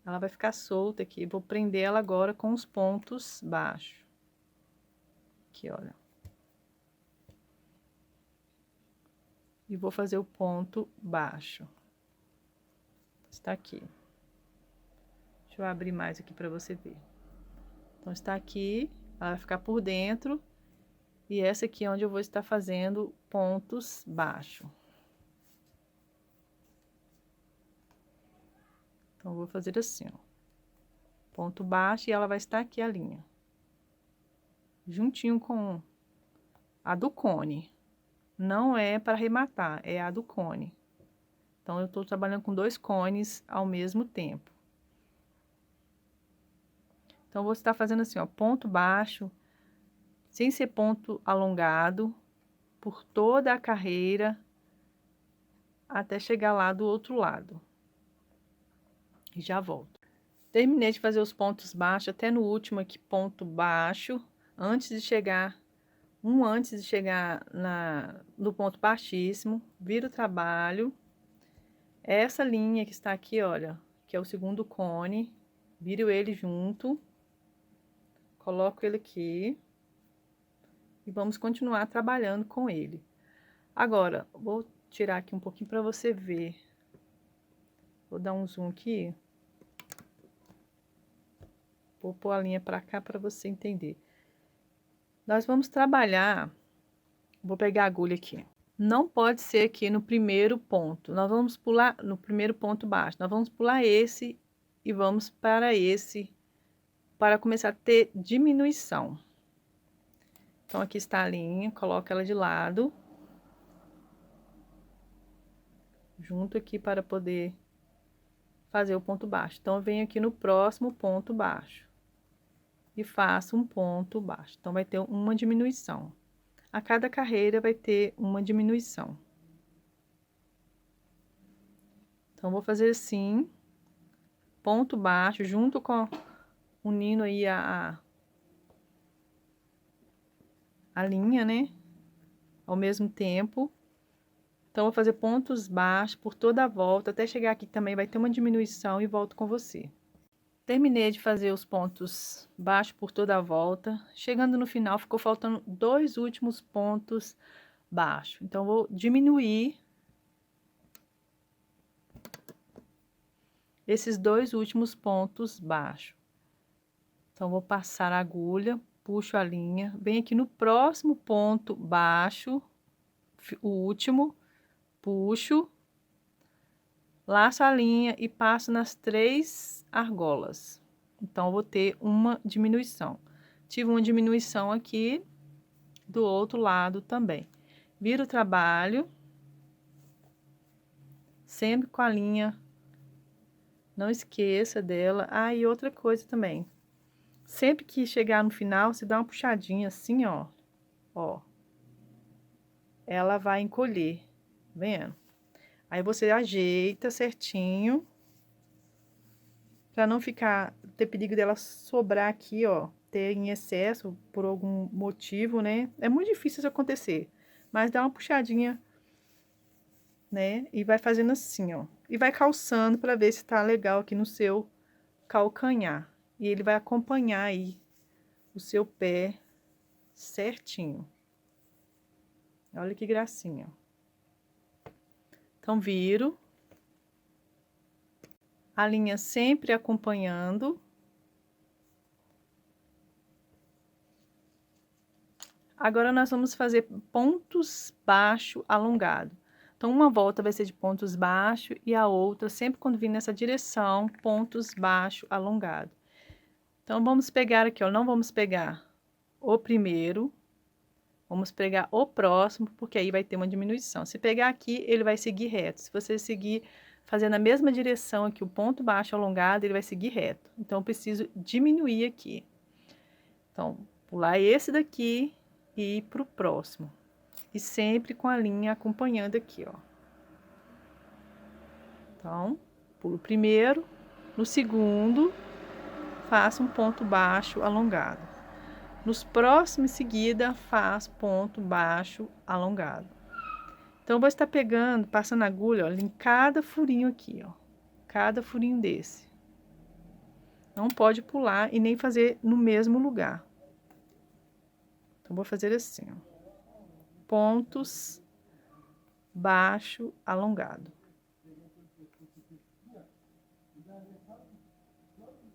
ela vai ficar solta aqui, vou prender ela agora com os pontos baixos. Aqui, olha. E vou fazer o ponto baixo. Está aqui. Deixa eu abrir mais aqui para você ver. Então, está aqui, ela vai ficar por dentro. E essa aqui é onde eu vou estar fazendo pontos baixos. Então, eu vou fazer assim, ó. Ponto baixo e ela vai estar aqui a linha. Juntinho com a do cone. Não é para arrematar, é a do cone. Então, eu tô trabalhando com 2 cones ao mesmo tempo. Então, eu vou estar fazendo assim, ó, ponto baixo, sem ser ponto alongado, por toda a carreira, até chegar lá do outro lado. E já volto. Terminei de fazer os pontos baixos, até no último aqui, ponto baixo, antes de chegar no ponto baixíssimo, viro o trabalho. Essa linha que está aqui, olha, que é o segundo cone, viro ele junto, coloco ele aqui e vamos continuar trabalhando com ele. Agora, vou tirar aqui um pouquinho para você ver. Vou dar um zoom aqui. Vou pôr a linha para cá para você entender. Nós vamos trabalhar, vou pegar a agulha aqui. Não pode ser aqui no primeiro ponto. Nós vamos pular no primeiro ponto baixo. Nós vamos pular esse e vamos para esse, para começar a ter diminuição. Então, aqui está a linha, coloca ela de lado. Junto aqui para poder fazer o ponto baixo. Então, eu venho aqui no próximo ponto baixo. E faço um ponto baixo. Então, vai ter uma diminuição. A cada carreira vai ter uma diminuição. Então, vou fazer assim, ponto baixo, junto com unindo aí a linha, né? Ao mesmo tempo. Então, vou fazer pontos baixos por toda a volta, até chegar aqui também vai ter uma diminuição e volto com você. Terminei de fazer os pontos baixos por toda a volta. Chegando no final, ficou faltando 2 últimos pontos baixos. Então, vou diminuir esses 2 últimos pontos baixos. Então, vou passar a agulha, puxo a linha, venho aqui no próximo ponto baixo, o último, puxo, laço a linha e passo nas 3 argolas. Então, eu vou ter uma diminuição. Tive uma diminuição aqui, do outro lado também. Viro o trabalho, sempre com a linha, não esqueça dela. Ah, e outra coisa também. Sempre que chegar no final, você dá uma puxadinha assim, ó. Ó. Ela vai encolher, vendo? Aí você ajeita certinho, para não ficar, ter perigo dela sobrar aqui, ó, ter em excesso por algum motivo, né? É muito difícil isso acontecer, mas dá uma puxadinha, né? E vai fazendo assim, ó. E vai calçando para ver se tá legal aqui no seu calcanhar. E ele vai acompanhar aí o seu pé certinho. Olha que gracinha. Então, viro. A linha sempre acompanhando. Agora, nós vamos fazer pontos baixos alongados. Então, uma volta vai ser de pontos baixos e a outra, sempre quando vir nessa direção, pontos baixos alongados. Então, vamos pegar aqui, ó, não vamos pegar o primeiro, vamos pegar o próximo, porque aí vai ter uma diminuição. Se pegar aqui, ele vai seguir reto. Se você seguir fazendo a mesma direção aqui, o ponto baixo alongado, ele vai seguir reto. Então, eu preciso diminuir aqui. Então, pular esse daqui e ir pro próximo. E sempre com a linha acompanhando aqui, ó. Então, pulo o primeiro, no segundo, faço um ponto baixo alongado. Nos próximos, em seguida, faço ponto baixo alongado. Então, eu vou estar pegando, passando a agulha, ó, em cada furinho aqui, ó. Cada furinho desse. Não pode pular e nem fazer no mesmo lugar. Então, vou fazer assim, ó. Pontos baixo alongado.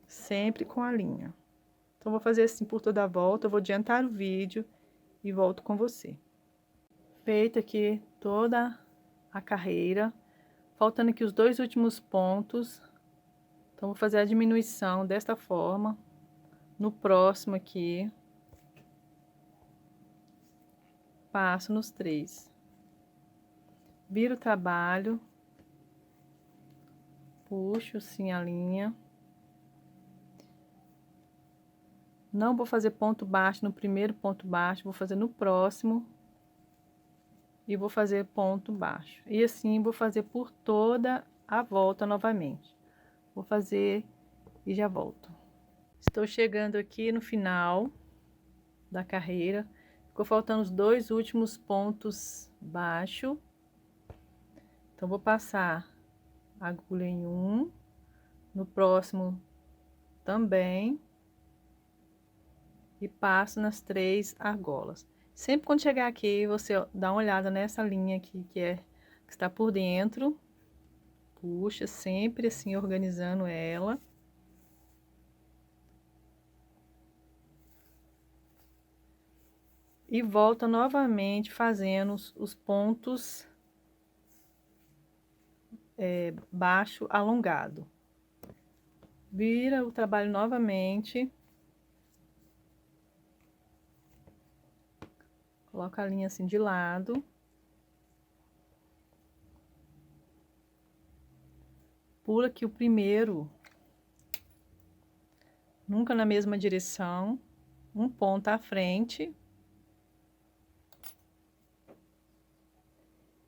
Sempre com a linha. Então, vou fazer assim por toda a volta, eu vou adiantar o vídeo e volto com você. Feita aqui toda a carreira, faltando aqui os 2 últimos pontos. Então, vou fazer a diminuição desta forma. No próximo aqui, passo nos 3. Viro o trabalho, puxo assim a linha. Não vou fazer ponto baixo no primeiro ponto baixo, vou fazer no próximo. E vou fazer ponto baixo. E assim vou fazer por toda a volta novamente. Vou fazer e já volto. Estou chegando aqui no final da carreira. Ficou faltando os 2 últimos pontos baixo. Então, vou passar a agulha em um, no próximo também, e passo nas 3 argolas. Sempre quando chegar aqui, você dá uma olhada nessa linha aqui, que está por dentro, puxa sempre assim, organizando ela. E volta novamente fazendo os pontos baixo alongado. Vira o trabalho novamente. Coloca a linha assim de lado. Pula aqui o primeiro. Nunca na mesma direção. Um ponto à frente.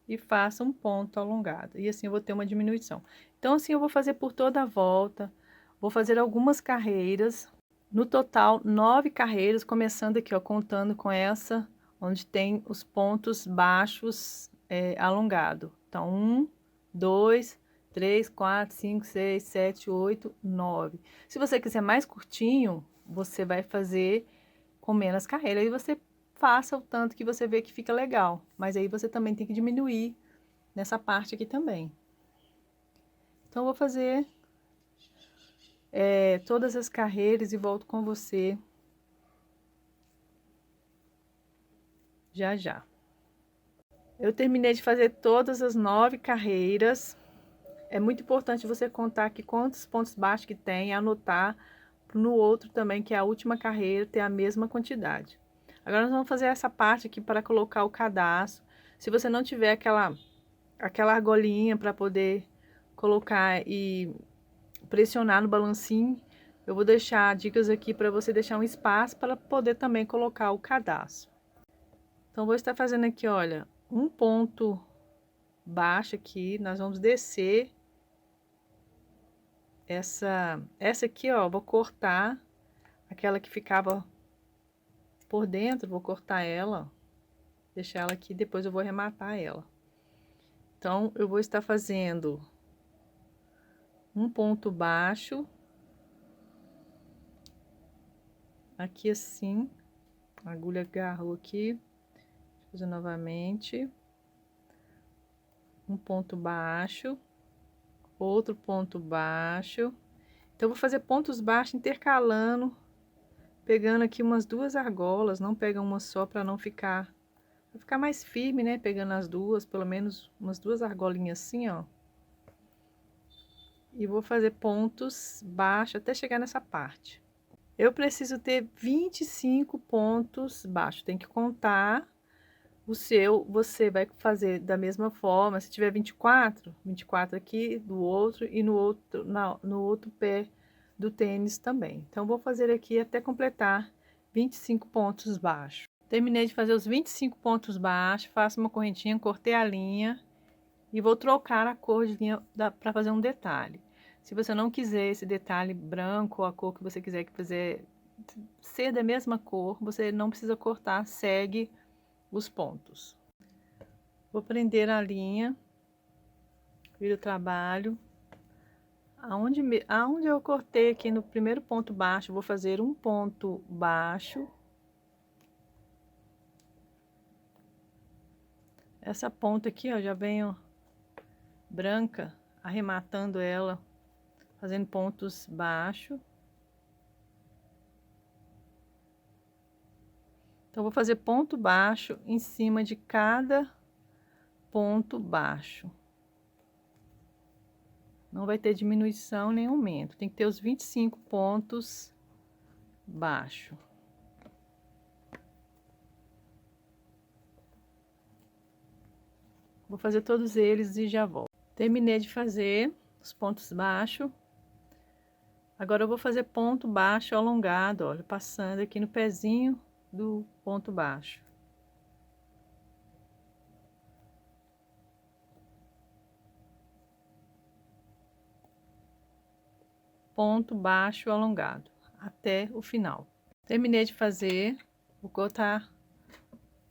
E faça um ponto alongado. E assim eu vou ter uma diminuição. Então, assim eu vou fazer por toda a volta. Vou fazer algumas carreiras. No total, 9 carreiras, começando aqui, ó, contando com essa, onde tem os pontos baixos alongado. Então, 1, 2, 3, 4, 5, 6, 7, 8, 9. Se você quiser mais curtinho, você vai fazer com menos carreira. Aí você faça o tanto que você vê que fica legal. Mas aí você também tem que diminuir nessa parte aqui também. Então, eu vou fazer todas as carreiras e volto com você já já. Eu terminei de fazer todas as 9 carreiras. É muito importante você contar aqui quantos pontos baixos que tem, anotar no outro também, que é a última carreira, ter a mesma quantidade. Agora nós vamos fazer essa parte aqui para colocar o cadastro. Se você não tiver aquela argolinha para poder colocar e pressionar no balancinho, eu vou deixar dicas aqui para você deixar um espaço para poder também colocar o cadastro. Então, vou estar fazendo aqui, olha, um ponto baixo aqui, nós vamos descer essa aqui, ó, vou cortar aquela que ficava por dentro, vou cortar ela, deixar ela aqui, depois eu vou arrematar ela. Então, eu vou estar fazendo um ponto baixo, aqui assim, a agulha agarrou aqui, vou fazer novamente, um ponto baixo, outro ponto baixo. Então, eu vou fazer pontos baixos intercalando, pegando aqui umas 2 argolas, não pega uma só para não ficar, vai ficar mais firme, né? Pegando as duas, pelo menos umas 2 argolinhas assim, ó. E vou fazer pontos baixos até chegar nessa parte. Eu preciso ter 25 pontos baixos, tem que contar o seu, você vai fazer da mesma forma, se tiver 24 aqui do outro e no outro pé do tênis também. Então, vou fazer aqui até completar 25 pontos baixos. Terminei de fazer os 25 pontos baixos, faço uma correntinha, cortei a linha e vou trocar a cor de linha para fazer um detalhe. Se você não quiser esse detalhe branco, a cor que você quiser que fazer ser da mesma cor, você não precisa cortar, segue os pontos. Vou prender a linha, viro o trabalho. Aonde eu cortei aqui no primeiro ponto baixo, vou fazer um ponto baixo. Essa ponta aqui, ó, já venho branca, arrematando ela fazendo pontos baixos. Então, vou fazer ponto baixo em cima de cada ponto baixo. Não vai ter diminuição nem aumento, tem que ter os 25 pontos baixo. Vou fazer todos eles e já volto. Terminei de fazer os pontos baixos. Agora eu vou fazer ponto baixo alongado, olha, passando aqui no pezinho do ponto baixo. Ponto baixo alongado até o final. Terminei de fazer, vou cortar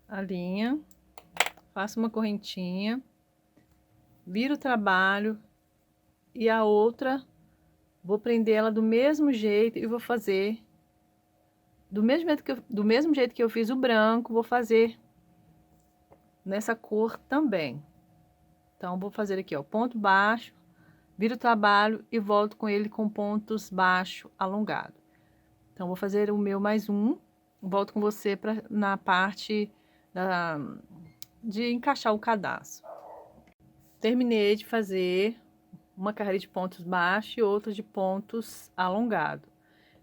a linha, faço uma correntinha, viro o trabalho e a outra vou prender ela do mesmo jeito e vou fazer do mesmo jeito que eu fiz o branco, vou fazer nessa cor também. Então, vou fazer aqui, ó, ponto baixo, viro o trabalho e volto com ele com pontos baixos alongados. Então, vou fazer o meu mais um, volto com você na parte de encaixar o cadastro. Terminei de fazer uma carreira de pontos baixos e outra de pontos alongados.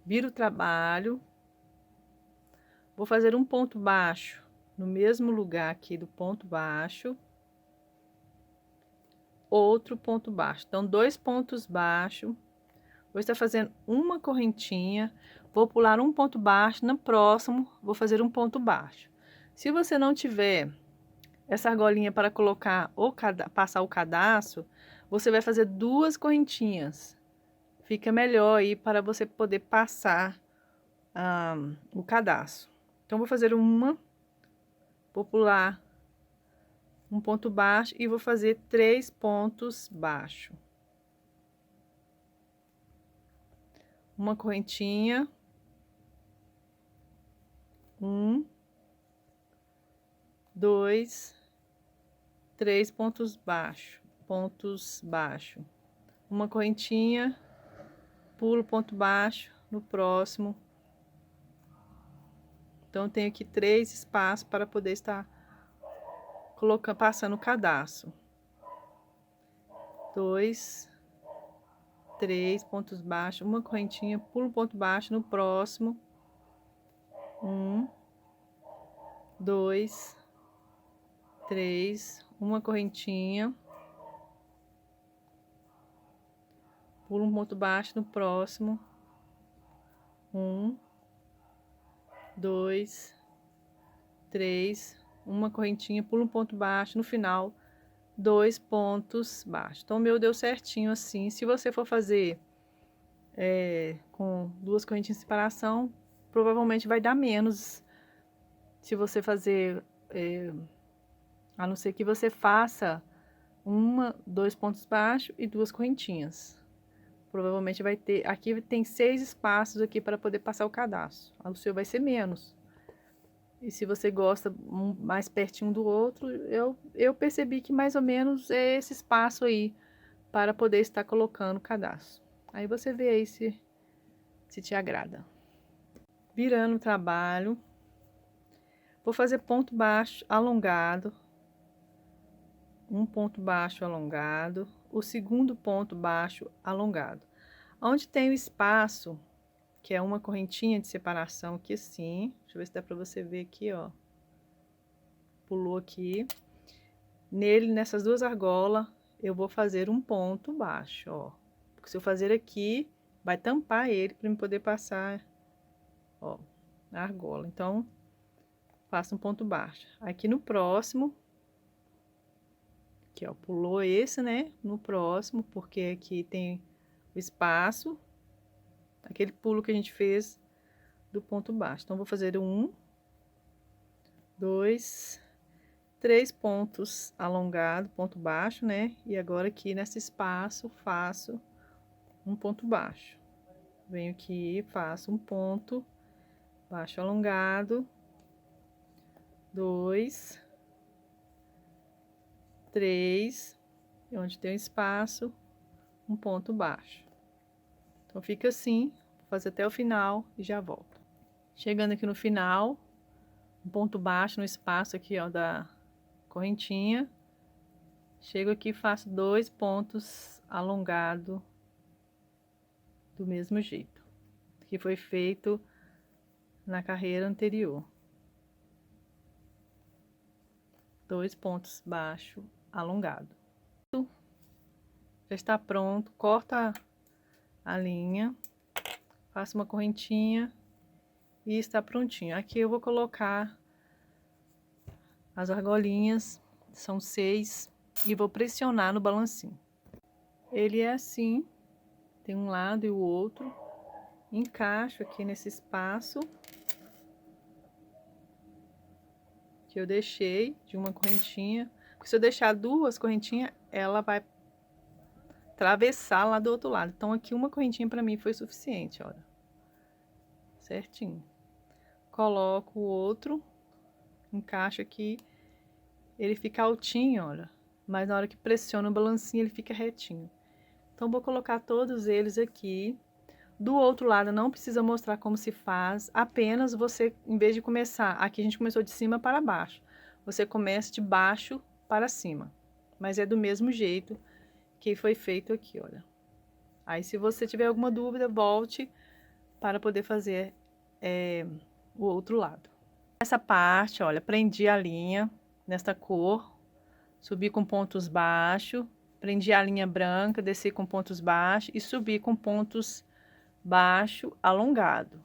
Viro o trabalho, vou fazer um ponto baixo no mesmo lugar aqui do ponto baixo, outro ponto baixo. Então, 2 pontos baixos, vou estar fazendo uma correntinha, vou pular um ponto baixo, no próximo vou fazer um ponto baixo. Se você não tiver essa argolinha para colocar passar o cadastro, você vai fazer 2 correntinhas. Fica melhor aí para você poder passar o cadastro. Então, vou fazer uma, vou pular um ponto baixo e vou fazer 3 pontos baixos. Uma correntinha, 1, 2, 3 pontos baixos, uma correntinha, pulo ponto baixo no próximo. Então, eu tenho aqui 3 espaços para poder estar passando o cadastro. 2, 3 pontos baixos, uma correntinha, pulo ponto baixo no próximo. 1, 2, 3, uma correntinha, pulo um ponto baixo no próximo. 1, 2, 3, uma correntinha, pulo um ponto baixo no final, 2 pontos baixos. Então, o meu deu certinho assim. Se você for fazer com 2 correntinhas de separação, provavelmente vai dar menos. Se você fazer, a não ser que você faça 2 pontos baixos e 2 correntinhas. Provavelmente vai ter, aqui tem 6 espaços aqui para poder passar o cadastro. O seu vai ser menos. E se você gosta mais pertinho do outro, eu percebi que mais ou menos é esse espaço aí para poder estar colocando o cadastro. Aí você vê aí se te agrada. Virando o trabalho, vou fazer ponto baixo alongado, um ponto baixo alongado, o segundo ponto baixo alongado. Onde tem o espaço, que é uma correntinha de separação aqui assim, deixa eu ver se dá para você ver aqui, ó. Pulou aqui. Nessas 2 argolas, eu vou fazer um ponto baixo, ó. Porque se eu fazer aqui, vai tampar ele para eu poder passar, ó, a argola. Então, faço um ponto baixo. Aqui no próximo, aqui, ó, pulou esse, né? No próximo, porque aqui tem o espaço, aquele pulo que a gente fez do ponto baixo. Então, vou fazer 1, 2, 3 pontos alongados, ponto baixo, né? E agora aqui nesse espaço faço um ponto baixo. Venho aqui, faço um ponto baixo alongado, 2, 3, onde tem um espaço, um ponto baixo. Então, fica assim, vou fazer até o final e já volto. Chegando aqui no final, um ponto baixo no espaço aqui, ó, da correntinha. Chego aqui e faço 2 pontos alongados do mesmo jeito que foi feito na carreira anterior. 2 pontos baixo alongado. Já está pronto, corta a linha, faço uma correntinha e está prontinho. Aqui eu vou colocar as argolinhas, são 6, e vou pressionar no balancinho. Ele é assim, tem um lado e o outro. Encaixo aqui nesse espaço que eu deixei de uma correntinha, porque se eu deixar 2 correntinhas, ela vai atravessar lá do outro lado. Então, aqui uma correntinha para mim foi suficiente, olha. Certinho. Coloco o outro, encaixo aqui, ele fica altinho, olha. Mas na hora que pressiona o balancinho, ele fica retinho. Então, vou colocar todos eles aqui. Do outro lado, não precisa mostrar como se faz, apenas você, em vez de começar, aqui a gente começou de cima para baixo, você começa de baixo para cima, mas é do mesmo jeito que foi feito aqui, olha. Aí, se você tiver alguma dúvida, volte para poder fazer o outro lado. Essa parte, olha, prendi a linha nesta cor, subi com pontos baixos, prendi a linha branca, desci com pontos baixos e subi com pontos baixo alongado.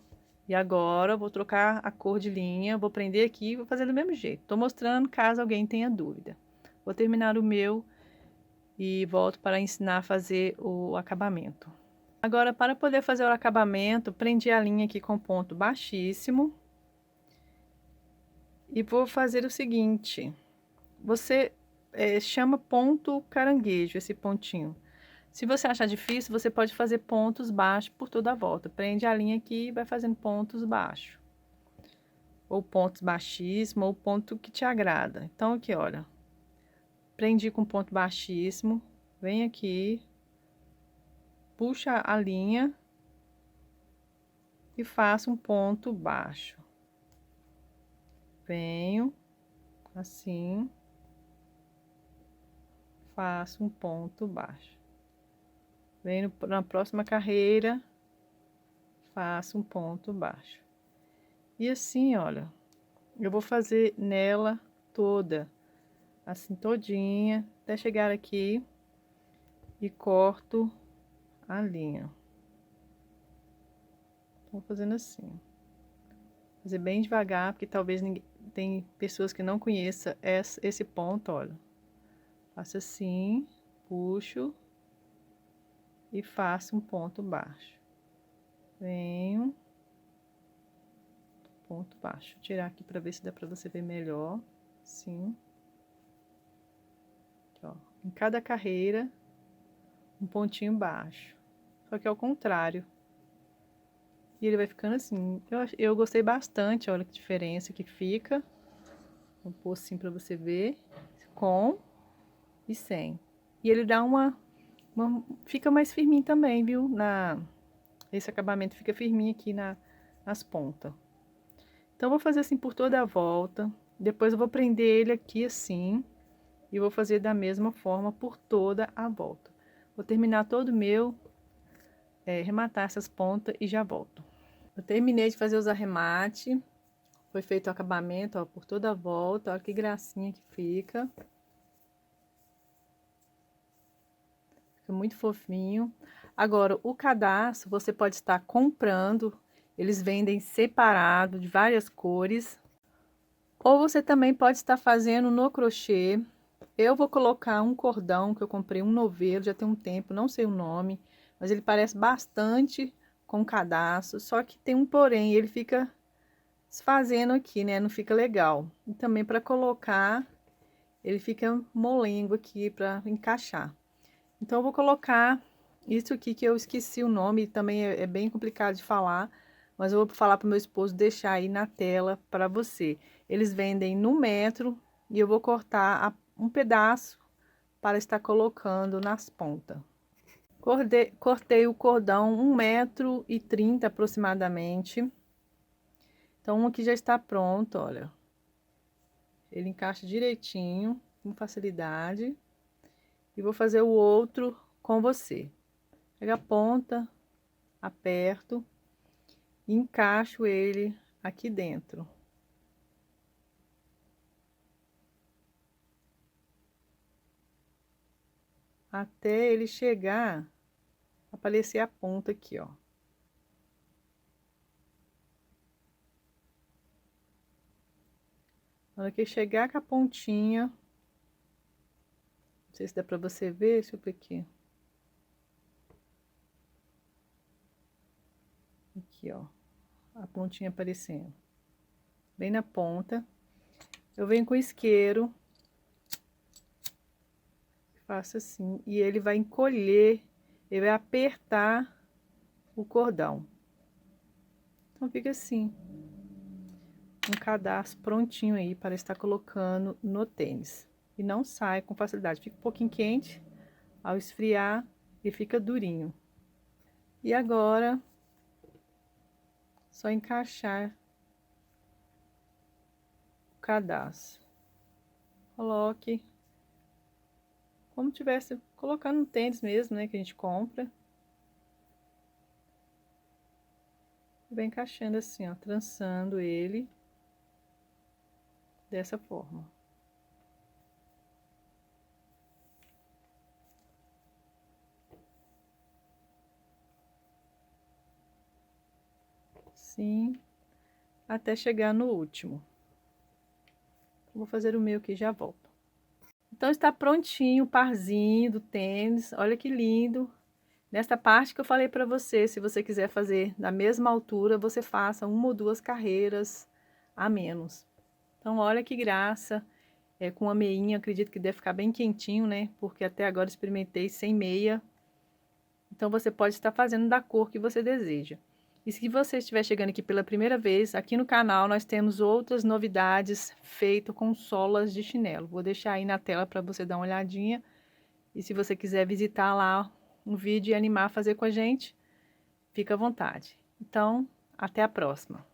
E agora eu vou trocar a cor de linha, vou prender aqui e vou fazer do mesmo jeito. Tô mostrando caso alguém tenha dúvida. Vou terminar o meu e volto para ensinar a fazer o acabamento. Agora, para poder fazer o acabamento, prendi a linha aqui com ponto baixíssimo. E vou fazer o seguinte, você chama ponto caranguejo, esse pontinho. Se você achar difícil, você pode fazer pontos baixos por toda a volta. Prende a linha aqui e vai fazendo pontos baixos. Ou pontos baixíssimos, ou ponto que te agrada. Então, aqui, olha. Prendi com ponto baixíssimo. Vem aqui. Puxa a linha. E faço um ponto baixo. Venho. Assim. Faço um ponto baixo. Venho na próxima carreira, faço um ponto baixo. E assim, olha, eu vou fazer nela toda, assim todinha, até chegar aqui e corto a linha. Vou fazendo assim. Fazer bem devagar, porque talvez tem pessoas que não conheçam esse ponto, olha. Faço assim, puxo e faço um ponto baixo. Venho, ponto baixo. Vou tirar aqui para ver se dá para você ver melhor. Assim. Aqui, ó. Em cada carreira, um pontinho baixo. Só que é o contrário. E ele vai ficando assim. Eu gostei bastante, olha que diferença que fica. Vou pôr assim para você ver. Com e sem. E ele dá fica mais firminho também, viu? Esse acabamento fica firminho aqui nas pontas. Então, vou fazer assim por toda a volta. Depois eu vou prender ele aqui assim. E vou fazer da mesma forma por toda a volta. Vou terminar todo o meu, rematar essas pontas e já volto. Eu terminei de fazer os arremates. Foi feito o acabamento, ó, por toda a volta. Olha que gracinha que fica. Fica muito fofinho. Agora, o cadastro você pode estar comprando. Eles vendem separado, de várias cores. Ou você também pode estar fazendo no crochê. Eu vou colocar um cordão que eu comprei, um novelo, já tem um tempo, não sei o nome. Mas ele parece bastante com cadastro. Só que tem um porém, ele fica desfazendo aqui, né? Não fica legal. E também para colocar, ele fica molengo aqui para encaixar. Então, eu vou colocar isso aqui que eu esqueci o nome, também é bem complicado de falar, mas eu vou falar para o meu esposo deixar aí na tela para você. Eles vendem no metro e eu vou cortar um pedaço para estar colocando nas pontas. Cortei o cordão 1,30 m aproximadamente. Então, um aqui já está pronto, olha. Ele encaixa direitinho, com facilidade. E vou fazer o outro com você. Pega a ponta, aperto e encaixo ele aqui dentro. Até ele chegar, aparecer a ponta aqui, ó. Na hora que chegar com a pontinha, não sei se dá pra você ver, deixa eu ver aqui. Aqui, ó, a pontinha aparecendo. Bem na ponta. Eu venho com o isqueiro. Faço assim, e ele vai encolher, ele vai apertar o cordão. Então, fica assim. Um cadastro prontinho aí para estar colocando no tênis. E não sai com facilidade. Fica um pouquinho quente, ao esfriar, e fica durinho. E agora, só encaixar o cadastro. Coloque como tivesse colocando no tênis mesmo, né, que a gente compra. E vai encaixando assim, ó, trançando ele dessa forma. Assim, até chegar no último. Vou fazer o meu aqui e já volto. Então, está prontinho o parzinho do tênis. Olha que lindo. Nesta parte que eu falei para você, se você quiser fazer da mesma altura, você faça uma ou duas carreiras a menos. Então, olha que graça. Com a meinha, acredito que deve ficar bem quentinho, né? Porque até agora experimentei sem meia. Então, você pode estar fazendo da cor que você deseja. E se você estiver chegando aqui pela primeira vez, aqui no canal nós temos outras novidades feitas com solas de chinelo. Vou deixar aí na tela para você dar uma olhadinha. E se você quiser visitar lá um vídeo e animar a fazer com a gente, fica à vontade. Então, até a próxima.